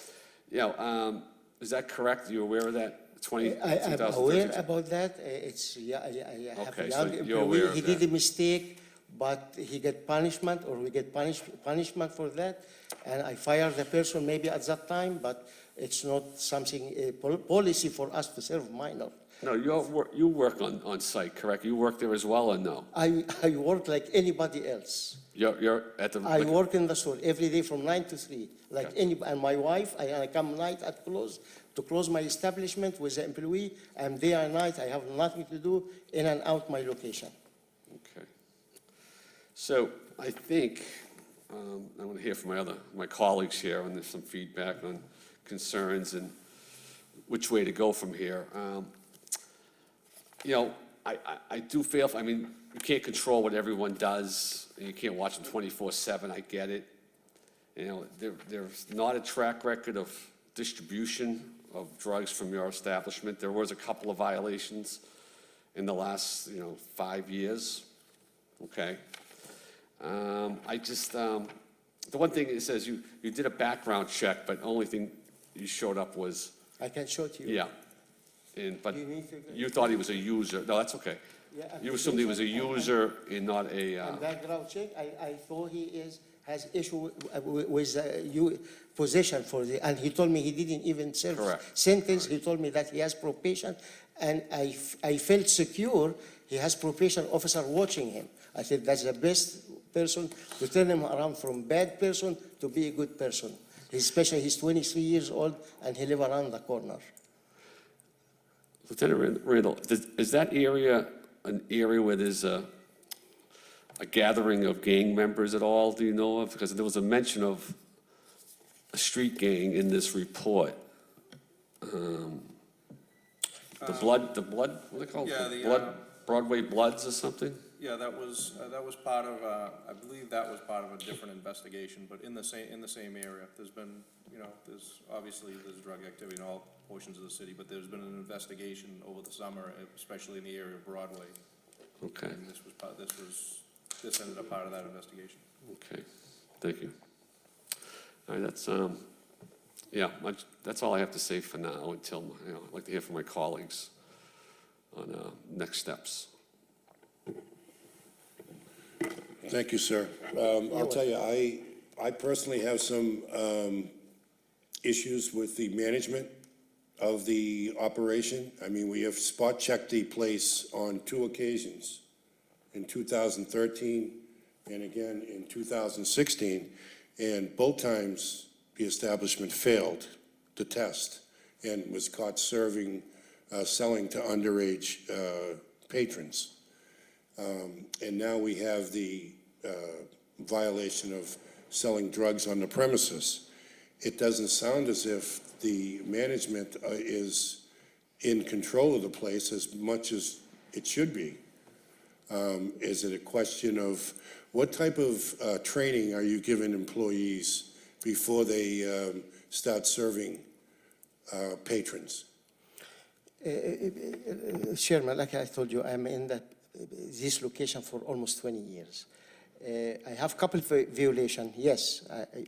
is that correct? Are you aware of that? I'm aware about that. It's, yeah, I have a Okay, so young you're aware employee. of He that. did a mistake, but he get punishment, or we get punishment for that. And I fired the person maybe at that time, but it's not something, a policy for us to serve minor. No, you work on site, correct? You work there as well, or no? I work like anybody else. You're at the. I work in the store every day from 9 to 3, like Okay. any, and my wife, I come night at to close my establishment with the employee, and day and night, I have nothing to do, in and out my location. Okay. So I think, I want to hear from my colleagues here, and there's some feedback on concerns and which way to go from here. I do feel, I mean, you can't control what everyone does, and you can't watch them 24/7, I get it. There's not a track record of distribution of drugs from your establishment. There was a couple of violations in the last, 5 years, okay? The one thing it says, you did a background check, but only thing you showed up was, I can show it to you. yeah. But You need to- you thought he was a user. No, that's okay. Yeah, You assumed he was a user and not a, And background check, I thought he has issue with possession for the, and he told me he didn't even serve Correct. sentence. He told me that he has probation, and I felt secure. He has probation officer watching him. I said, that's the best person to turn him around from bad person to be a good person. Especially he's 23 years old and he live around the corner. Lieutenant Randall, is that area an area where there's a gathering of gang members at all, do you know of? Because there was a mention of a street gang in this report. The blood, what are they called? Yeah, the, Broadway Bloods or something? Yeah, that was part of, I believe that was part of a different investigation, but in the same area. There's been, obviously there's drug activity in all portions of the city, but there's been an investigation over the summer, especially in the area of Broadway. Okay, And this ended up part of that investigation. okay, thank you. All right, that's all I have to say for now until, I'd like to hear from my colleagues on next steps. Thank you, sir. I'll tell you, I personally have some issues with the management of the operation. I mean, we have spot checked the place on 2 occasions, in 2013 and again in 2016, and both times the establishment failed the test and was caught selling to underage patrons. And now we have the violation of selling drugs on the premises. It doesn't sound as if the management is in control of the place as much as it should be. Is it a question of what type of training are you giving employees before they start serving patrons? Chairman, like I told you, I'm in this location for almost 20 years. I have a couple of violations, yes,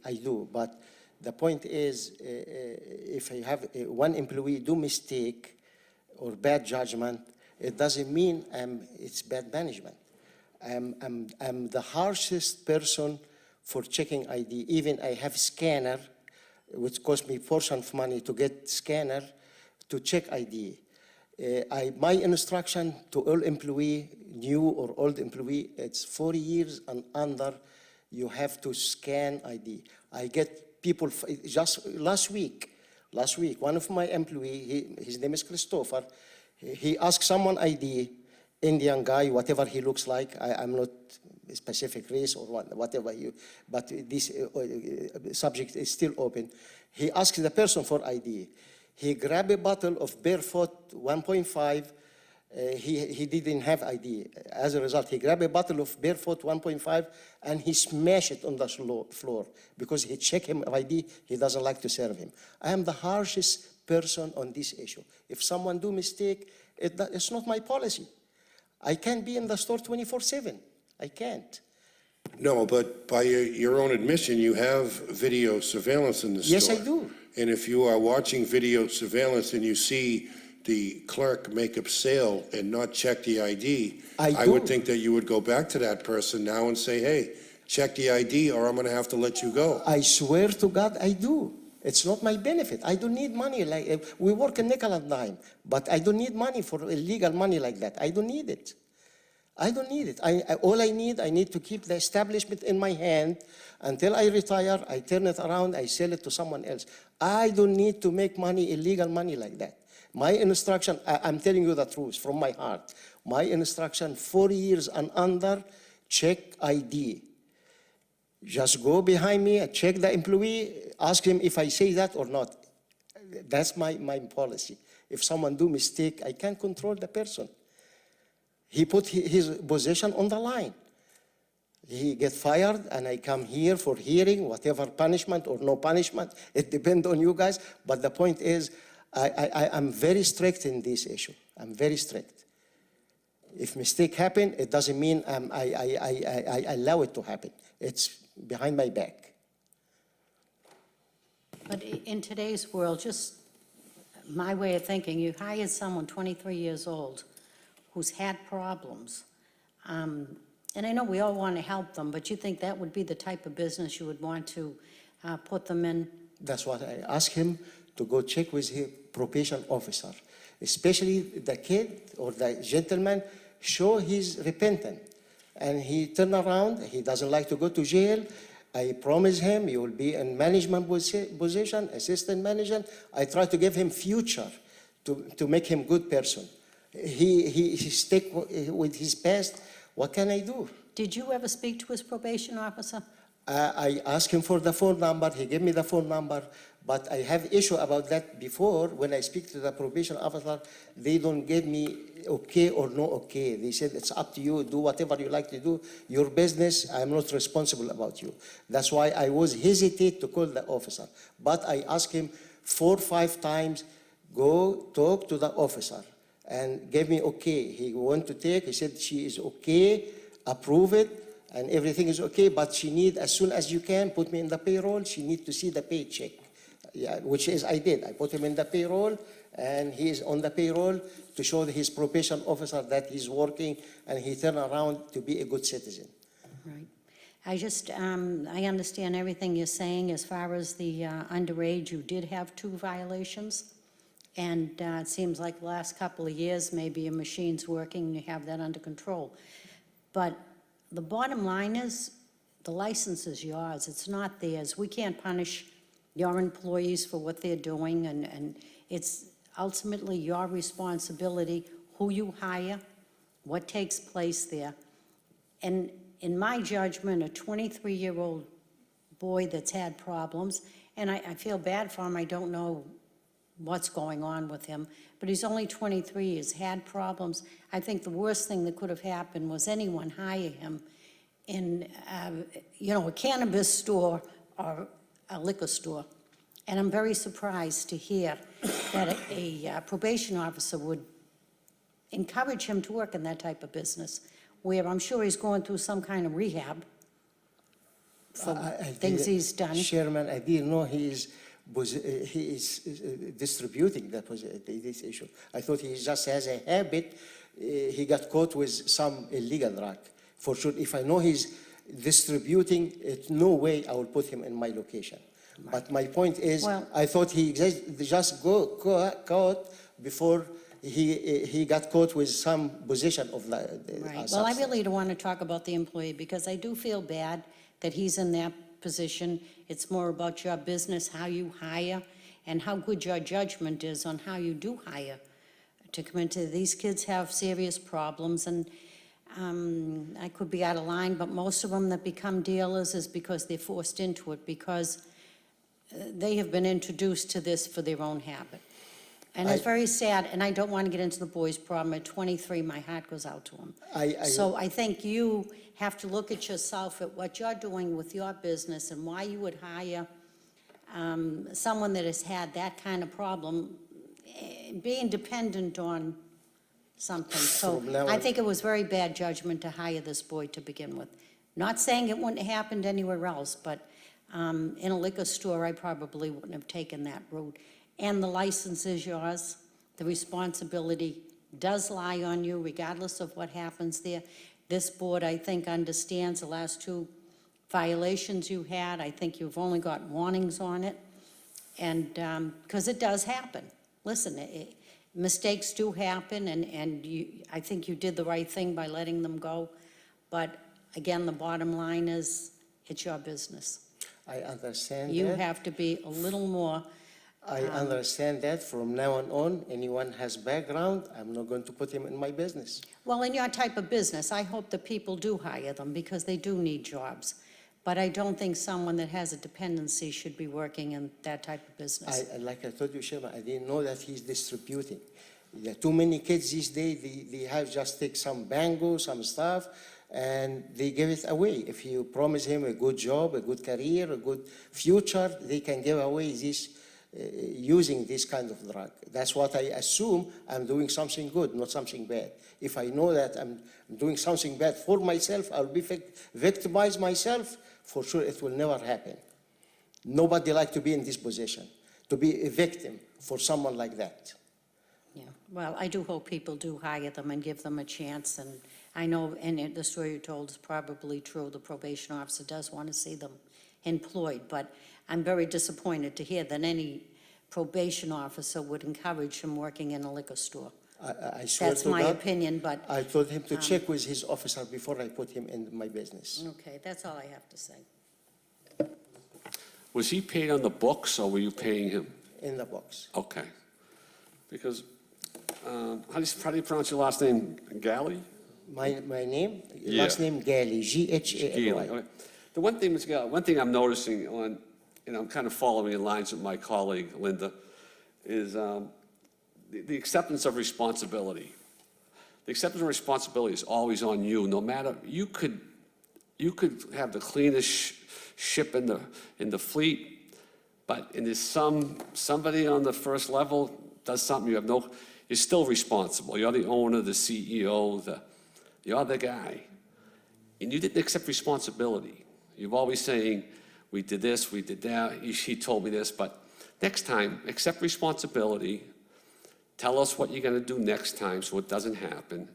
I do, but the point is, if I have one employee do mistake or bad judgment, it doesn't mean it's bad management. I'm the harshest person for checking ID. Even I have scanner, which cost me portion of money to get scanner to check ID. My instruction to all employee, new or old employee, it's 40 years and under, you have to scan ID. I get people, just last week, one of my employee, his name is Christopher, he asked someone ID, Indian guy, whatever he looks like. I'm not a specific race or whatever you, but this subject is still open. He asked the person for ID. He grabbed a bottle of Barefoot 1.5. He didn't have ID. As a result, he grabbed a bottle of Barefoot 1.5 and he smashed it on the floor because he checked him ID. He doesn't like to serve him. I am the harshest person on this issue. If someone do mistake, it's not my policy. I can't be in the store 24/7. I can't. No, but by your own admission, you have video surveillance in the store. Yes, I do. And if you are watching video surveillance and you see the clerk make a sale and not check the ID, I would do. think that you would go back to that person now and say, hey, check the ID or I'm going to have to let you go. I swear to God, I do. It's not my benefit. I don't need money. Like we work a nickel and dime, but I don't need money for illegal money like that. I don't need it. I don't need it. I need to keep the establishment in my hand until I retire. I turn it around. I sell it to someone else. I don't need to make money, illegal money like that. My instruction, I'm telling you the truth from my heart. My instruction, 4 years and under, check ID. Just go behind me, check the employee, ask him if I say that or not. That's my policy. If someone do mistake, I can't control the person. He put his position on the line. He get fired and I come here for hearing, whatever punishment or no punishment. It depends on you guys. But the point is, I'm very strict in this issue. I'm very strict. If mistake happen, it doesn't mean I allow it to happen. It's behind my back. But in today's world, just my way of thinking, you hired someone 23 years old who's had problems. And I know we all want to help them, but you think that would be the type of business you would want to put them in? That's what I asked him to go check with his probation officer, especially the kid or the gentleman, show he's repentant. And he turned around, he doesn't like to go to jail. I promise him he will be in management position, assistant manager. I try to give him future to make him good person. He stick with his past. What can I do? Did you ever speak to his probation officer? I asked him for the phone number. He gave me the phone number. But I have issue about that before. When I speak to the probation officer, they don't give me okay or no okay. They said, it's up to you. Do whatever you like to do. Your business, I'm not responsible about you. That's why I was hesitate to call the officer. But I asked him 4 or 5 times, go talk to the officer. And gave me okay. He wanted to take, he said she is okay, approve it, and everything is okay, but she need, as soon as you can, put me in the payroll. She need to see the paycheck, yeah, which is I did. I put him in the payroll, and he is on the payroll to show his probation officer that he's working, and he turned around to be a good citizen. Right. I just, I understand everything you're saying as far as the underage. You did have 2 violations. And it seems like the last couple of years, maybe your machine's working and you have that under control. But the bottom line is, the license is yours, it's not theirs. We can't punish your employees for what they're doing, and it's ultimately your responsibility, who you hire, what takes place there. And in my judgment, a 23-year-old boy that's had problems, and I feel bad for him, I don't know what's going on with him, but he's only 23, he's had problems. I think the worst thing that could have happened was anyone hire him in, a cannabis store or a liquor store. And I'm very surprised to hear that a probation officer would encourage him to work in that type of business, where I'm sure he's going through some kind of rehab for things he's done. Chairman, I didn't know he is distributing this issue. I thought he just has a habit. He got caught with some illegal drug. For sure, if I know he's distributing, it's no way I will put him in my location. Right. But my point is, well, I thought he just got caught before he got caught with some possession of the right. Well, I really don't want to talk about the employee because I do feel bad that he's in that position. It's more about your business, how you hire, and how good your judgment is on how you do hire to come into, these kids have serious problems, and I could be out of line, but most of them that become dealers is because they're forced into it, because they have been introduced to this for their own habit. And it's very sad, and I don't want to get into the boys' problem. At 23, my heart goes out to them. So I think you have to look at yourself, at what you're doing with your business, and why you would hire someone that has had that kind of problem, being dependent on something. So From now I on- think it was very bad judgment to hire this boy to begin with. Not saying it wouldn't have happened anywhere else, but in a liquor store, I probably wouldn't have taken that route. And the license is yours. The responsibility does lie on you regardless of what happens there. This board, I think, understands the last 2 violations you had. I think you've only got warnings on it. And, because it does happen. Listen, mistakes do happen, and I think you did the right thing by letting them go. But again, the bottom line is, it's your business. I understand You that. have to be a little more, I understand that. From now on, anyone has background, I'm not going to put him in my business. well, in your type of business, I hope that people do hire them, because they do need jobs. But I don't think someone that has a dependency should be working in that type of business. Like I told you, Sherman, I didn't know that he's distributing. There are too many kids these days, they have just take some bango, some stuff, and they give it away. If you promise him a good job, a good career, a good future, they can give away this, using this kind of drug. That's what I assume. I'm doing something good, not something bad. If I know that I'm doing something bad for myself, I'll be victimize myself, for sure it will never happen. Nobody like to be in this position, to be a victim for someone like that. Yeah, well, I do hope people do hire them and give them a chance, and I know, and the story you told is probably true, the probation officer does want to see them employed, but I'm very disappointed to hear that any probation officer would encourage him working in a liquor store. I swear That's to my God, opinion, but, I told him to check with his officer before I put him in my business. okay, that's all I have to say. Was he paid on the books, or were you paying him? In the box. Okay. Because, how do you pronounce your last name? Galley? My name, Yeah. last name Gali, G-H-A-L-Y. Galley, okay. The one thing, Mr. Galley, one thing I'm noticing on, and I'm kind of following in lines with my colleague Linda, is the acceptance of responsibility. The acceptance of responsibility is always on you, no matter, you could have the cleanest ship in the fleet, but and there's somebody on the first level does something, you're still responsible. You're the owner, the CEO, you're the guy. And you didn't accept responsibility. You're always saying, we did this, we did that, he told me this, but next time, accept responsibility. Tell us what you're gonna do next time so it doesn't happen.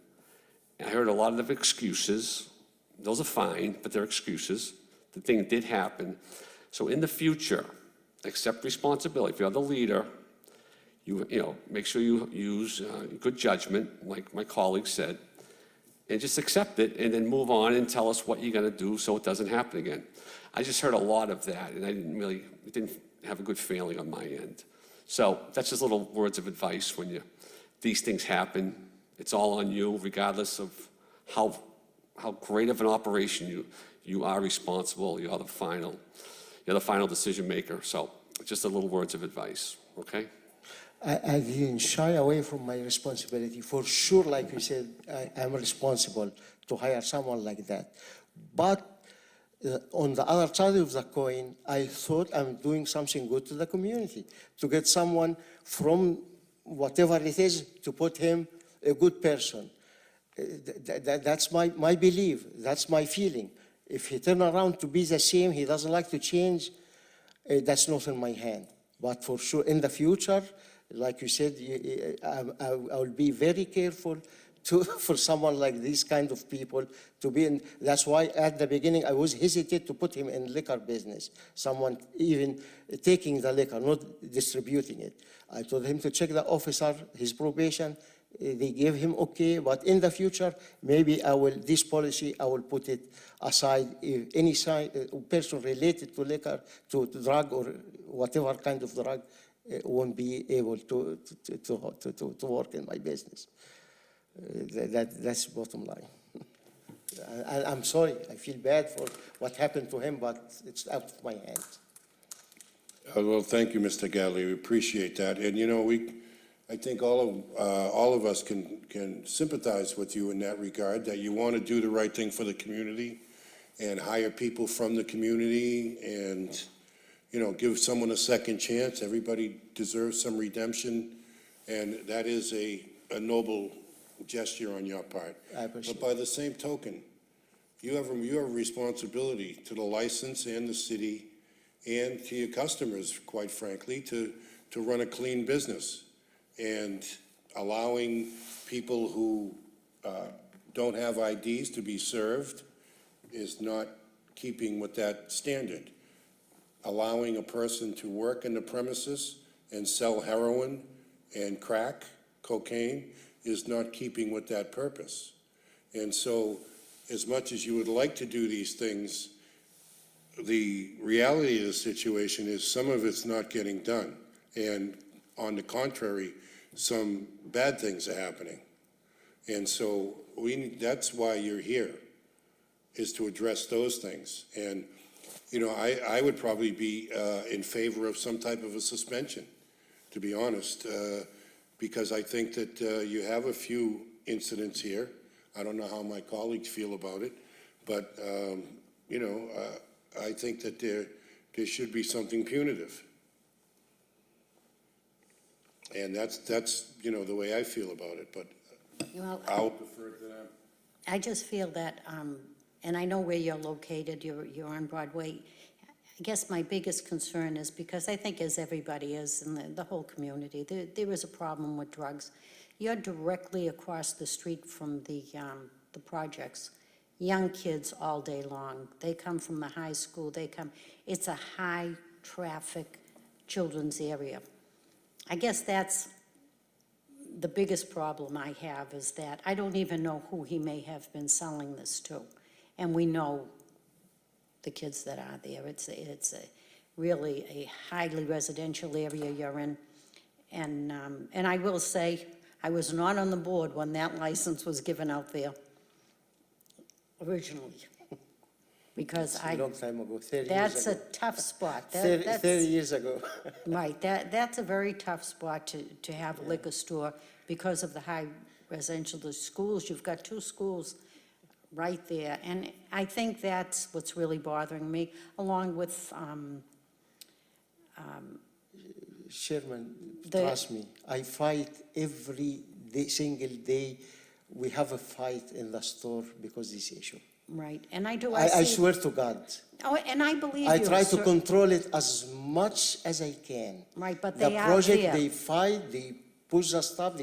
I heard a lot of excuses. Those are fine, but they're excuses. The thing did happen. So in the future, accept responsibility. If you're the leader, you know, make sure you use good judgment, like my colleague said, and just accept it and then move on and tell us what you're gonna do so it doesn't happen again. I just heard a lot of that, and it didn't have a good feeling on my end. So that's just little words of advice when these things happen. It's all on you, regardless of how great of an operation you are responsible. You're the final decision maker. So just a little words of advice, okay? I didn't shy away from my responsibility. For sure, like you said, I'm responsible to hire someone like that. But on the other side of the coin, I thought I'm doing something good to the community, to get someone from whatever it is, to put him a good person. That's my belief, that's my feeling. If he turn around to be the same, he doesn't like to change, that's not in my hand. But for sure, in the future, like you said, I will be very careful for someone like these kind of people to be in. That's why at the beginning I was hesitant to put him in liquor business. Someone even taking the liquor, not distributing it. I told him to check the officer, his probation. They gave him okay, but in the future, maybe this policy, I will put it aside. If any person related to liquor, to drug or whatever kind of drug, won't be able to work in my business. That's bottom line. I'm sorry, I feel bad for what happened to him, but it's out of my hands. Well, thank you, Mr. Gately, we appreciate that. And, I think all of us can sympathize with you in that regard, that you want to do the right thing for the community and hire people from the community and, give someone a second chance. Everybody deserves some redemption, and that is a noble gesture on your part. I appreciate But by the same token, you have a responsibility to the license and the city and to your customers, quite frankly, to run a clean business. And allowing people who don't have IDs to be served is not keeping with that standard. Allowing a person to work in the premises and sell heroin and crack, cocaine, is not keeping with that purpose. And so, as much as you would like to do these things, the reality of the situation is some of it's not getting done. And on the contrary, some bad things are happening. And so that's why you're here, is to address those things. And, I would probably be in favor of some type of a suspension, to be honest, because I think that you have a few incidents here. I don't know how my colleagues feel about it, but, I think that there should be something punitive. And that's the way I feel about it, but Well, I'll defer to them. I just feel that, and I know where you're located, you're on Broadway. I guess my biggest concern is because I think, as everybody is in the whole community, there is a problem with drugs. You're directly across the street from the projects. Young kids all day long. They come from the high school, it's a high-traffic children's area. I guess that's the biggest problem I have, is that I don't even know who he may have been selling this to. And we know the kids that are there. It's really a highly residential area you're in. And I will say, I was not on the board when that license was given out there originally. Because It's a long time ago, 30 years ago. that's a tough spot. 30 years ago. Right, that's a very tough spot to have a liquor store because of the high residential, the schools. You've got two schools right there. And I think that's what's really bothering me, along with, Chairman, The- trust me, I fight every day, single day. We have a fight in the store because of this issue. right, and I I see. swear to God. Oh, and I believe I you, try to sir. control it as much as I can. Right, but The they are project, there. they fight, they push the stuff,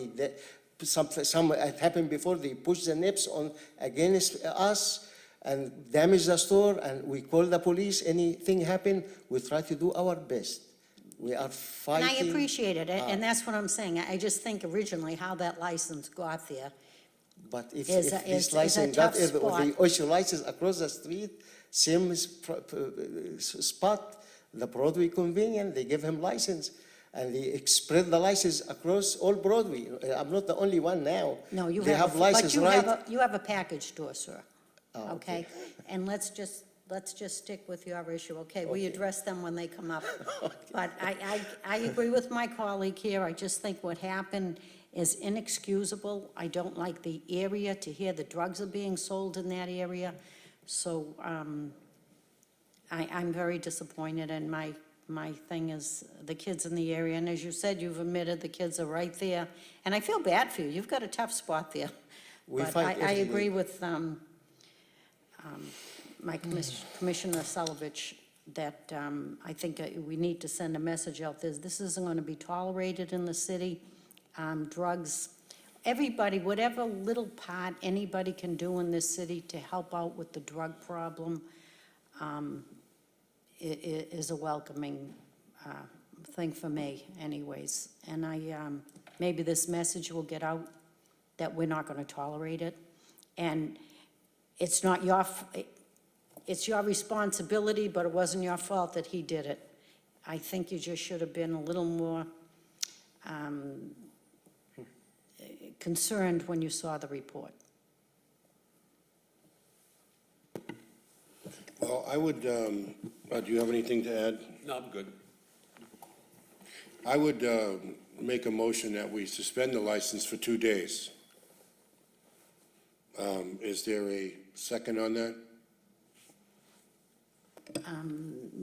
some it happened before, they push the nips on against us and damage the store, and we call the police. Anything happen, we try to do our best. We are And fighting. I appreciate it, and that's what I'm saying. I just think originally how that license got there. But if is a- this is a license got, tough or spot. the issue license across the street, same spot, the Broadway convenient, they give him license, and they spread the license across all Broadway. I'm not the only one now. No, you They have, have license, right? you have a package store, sir. Oh, Okay? And let's just stick with your issue, okay? We address them when they come up. But I agree with my colleague here. I just think what happened is inexcusable. I don't like the area to hear the drugs are being sold in that area. So, I'm very disappointed, and my thing is the kids in the area. And as you said, you've admitted the kids are right there. And I feel bad for you. You've got a tough spot there. We But fight I every agree day. with my Commissioner Salovich that I think we need to send a message out there. This isn't going to be tolerated in the city. Drugs, everybody, whatever little part anybody can do in this city to help out with the drug problem is a welcoming thing for me anyways. And maybe this message will get out that we're not going to tolerate it. And it's not your, it's your responsibility, but it wasn't your fault that he did it. I think you just should have been a little more concerned when you saw the report. Well, I would, do you have anything to add? No, I'm good. I would make a motion that we suspend the license for 2 days. Is there a second on that?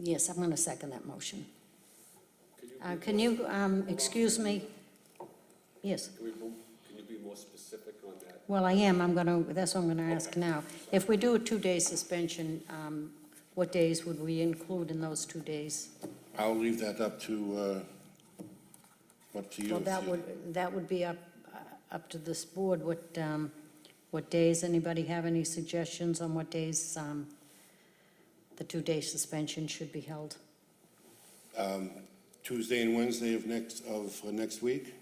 Yes, I'm going to second that motion. Can you, excuse me? Yes. Can you be more specific on that? Well, I am, that's what I'm gonna ask now. If we do a 2-day suspension, what days would we include in those 2 days? I'll leave that up to you. Well, that would be up to this board, what days, anybody have any suggestions on what days, the 2-day suspension should be held? Tuesday and Wednesday of next week?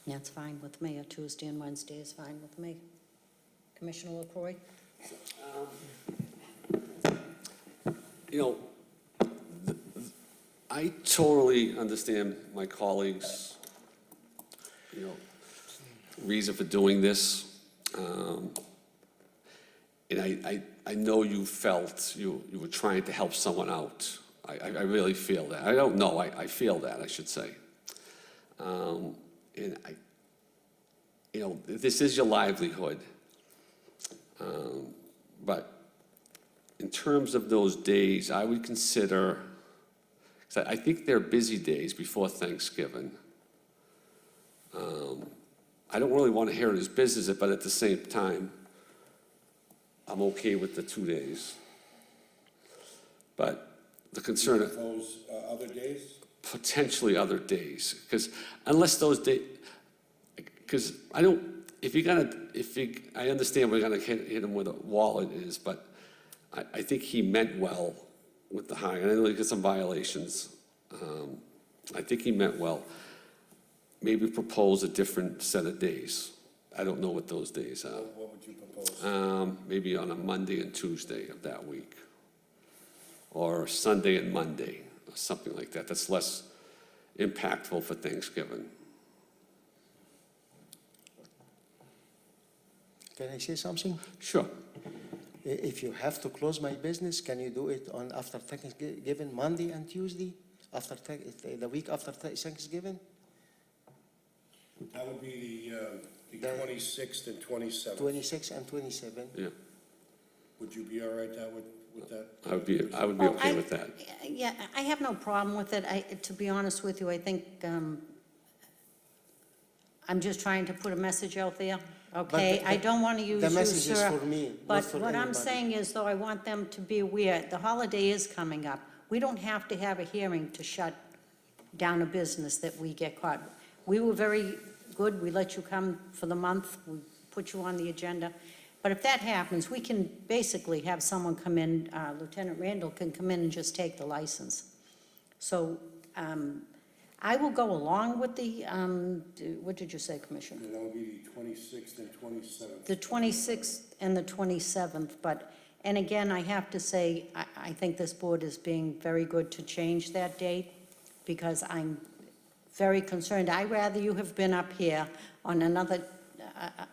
That's fine with me, a Tuesday and Wednesday is fine with me. Commissioner LaCroy? You know, I totally understand my colleagues', reason for doing this. And I know you felt you were trying to help someone out. I really feel that. I don't know, I feel that, I should say. And this is your livelihood. But in terms of those days, I would consider, 'cause I think they're busy days before Thanksgiving. I don't really want to hear it as business, but at the same time, I'm okay with the 2 days. But the concern, Propose other days? potentially other days, because unless those days, because I don't, I understand we're gonna hit him where the wallet is, but I think he meant well with the hire, and I know he got some violations. I think he meant well. Maybe propose a different set of days. I don't know what those days are. What would you propose? Maybe on a Monday and Tuesday of that week, or Sunday and Monday, or something like that. That's less impactful for Thanksgiving. Can I say something? Sure. If you have to close my business, can you do it on after Thanksgiving, Monday and Tuesday, the week after Thanksgiving? That would be the 26th and 27th. 26 and 27. Yeah, Would you be all right with that? I would be Oh, okay with that. Yeah, I have no problem with it. To be honest with you, I think, I'm just trying to put a message out there, okay? I don't want to use you, sir. The message is for me, not But for what I'm anybody. saying is, though, I want them to be aware, the holiday is coming up. We don't have to have a hearing to shut down a business that we get caught. We were very good, we let you come for the month, we put you on the agenda. But if that happens, we can basically have someone come in, Lieutenant Randall can come in and just take the license. So I will go along with the, what did you say, Commissioner? And that would be the 26th and 27th. The 26th and the 27th, but, and again, I have to say, I think this board is being very good to change that date, because I'm very concerned. I'd rather you have been up here on another,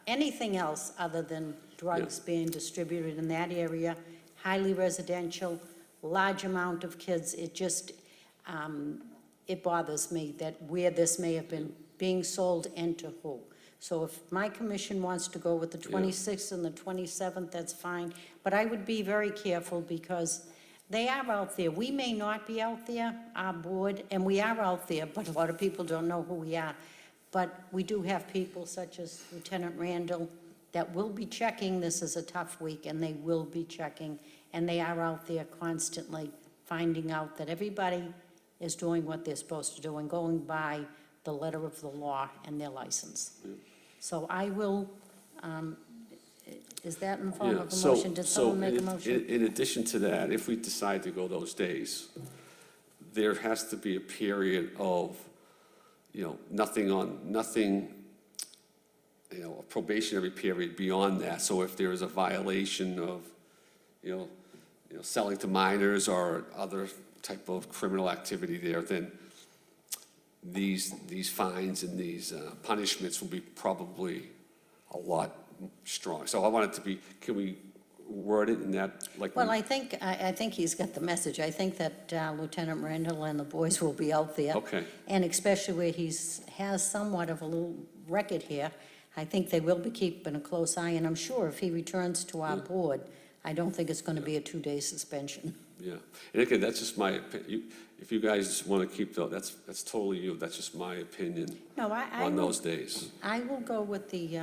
anything else other than drugs being distributed in that area, highly residential, large amount of kids. It just, it bothers me that where this may have been being sold and to who. So if my commission wants to go with the 26th and the 27th, that's fine. But I would be very careful, because they are out there. We may not be out there, our board, and we are out there, but a lot of people don't know who we are. But we do have people such as Lieutenant Randall that will be checking. This is a tough week, and they will be checking. And they are out there constantly finding out that everybody is doing what they're supposed to do and going by the letter of the law and their license. So I will, is that in the form Yeah, of a motion? Did someone make a in- motion? In addition to that, if we decide to go those days, there has to be a period of, nothing, a probationary period beyond that. So if there is a violation of, selling to minors or other type of criminal activity there, then these fines and these punishments will be probably a lot strong. So I want it to be, can we word it in that, like? Well, I think he's got the message. I think that Lieutenant Randall and the boys will be out there. Okay. And especially where has somewhat of a little record here, I think they will be keeping a close eye, and I'm sure if he returns to our board, I don't think it's going to be a 2-day suspension. Yeah, and again, that's just my opinion. If you guys want to keep, that's totally you. That's just my opinion No, I on will, those days. I will go with the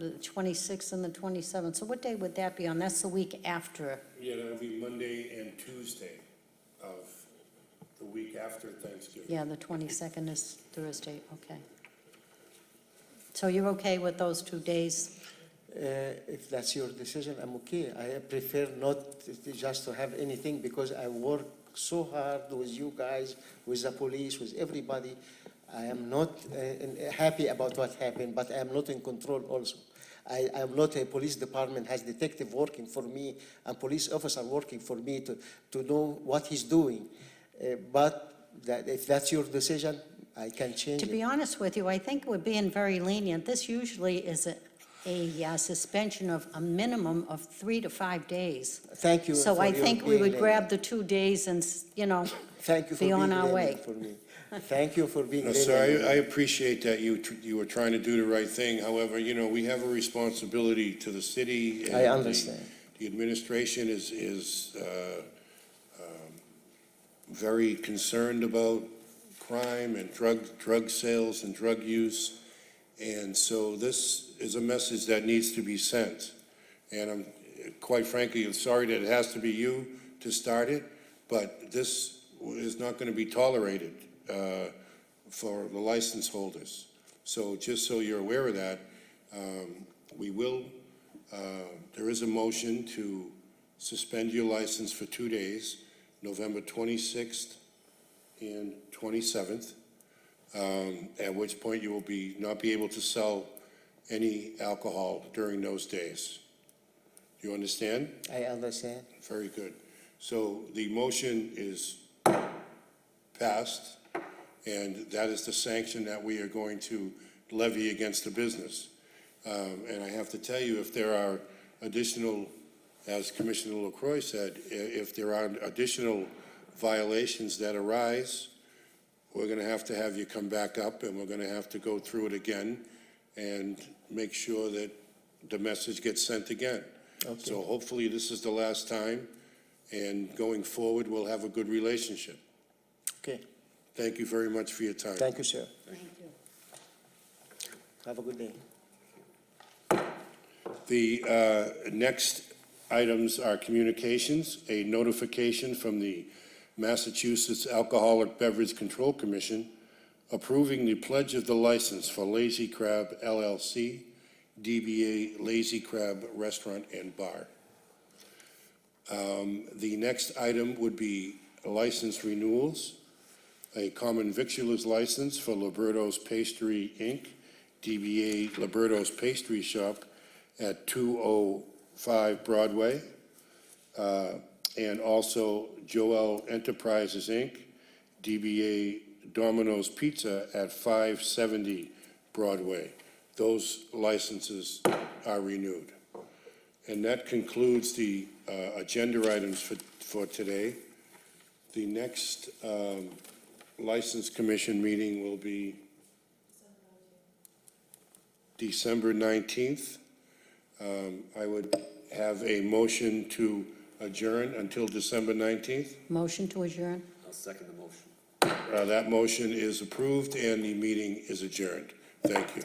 26th and the 27th. So what day would that be on? That's the week after. Yeah, that'll be Monday and Tuesday of the week after Thanksgiving. Yeah, the 22nd is Thursday, okay. So you're okay with those 2 days? If that's your decision, I'm okay. I prefer not just to have anything because I work so hard with you guys, with the police, with everybody. I am not happy about what happened, but I am not in control also. I am not a police department, has detective working for me and police officer working for me to know what he's doing. But if that's your decision, I can change To it. be honest with you, I think we're being very lenient. This usually is a suspension of a minimum of 3 to 5 days. Thank you. So for I your think we would being grab the 2 days and, Thank you for be being on our way. lenient for me. Thank you for being No, lenient. sir, I appreciate that you were trying to do the right thing. However, we have a responsibility to the city. I and understand. The administration is very concerned about crime and drug sales and drug use. And so this is a message that needs to be sent. And I'm, quite frankly, I'm sorry that it has to be you to start it, but this is not going to be tolerated for the license holders. So just so you're aware of that, there is a motion to suspend your license for 2 days, November 26th and 27th, at which point you will not be able to sell any alcohol during those days. You understand? I understand. Very good. So the motion is passed, and that is the sanction that we are going to levy against the business. And I have to tell you, if there are additional, as Commissioner LaCroix said, if there are additional violations that arise, we're going to have you come back up, and we're going to have to go through it again and make sure that the message gets sent again. Okay. So hopefully this is the last time, and going forward, we'll have a good relationship. Okay. Thank you very much for your time. Thank you, sir. Thank you. Have a good day. The next items are communications, a notification from the Massachusetts Alcoholic Beverage Control Commission approving the pledge of the license for Lazy Crab LLC, DBA Lazy Crab Restaurant and Bar. The next item would be license renewals, a common victualer's license for Liberto's Pastry, Inc., DBA Liberto's Pastry Shop at 205 Broadway, and also Joel Enterprises, Inc., DBA Domino's Pizza at 570 Broadway. Those licenses are renewed. And that concludes the agenda items for today. The next License Commission meeting will be December 19th. I would have a motion to adjourn until December 19th. Motion to adjourn? I'll second the motion. That motion is approved and the meeting is adjourned. Thank you.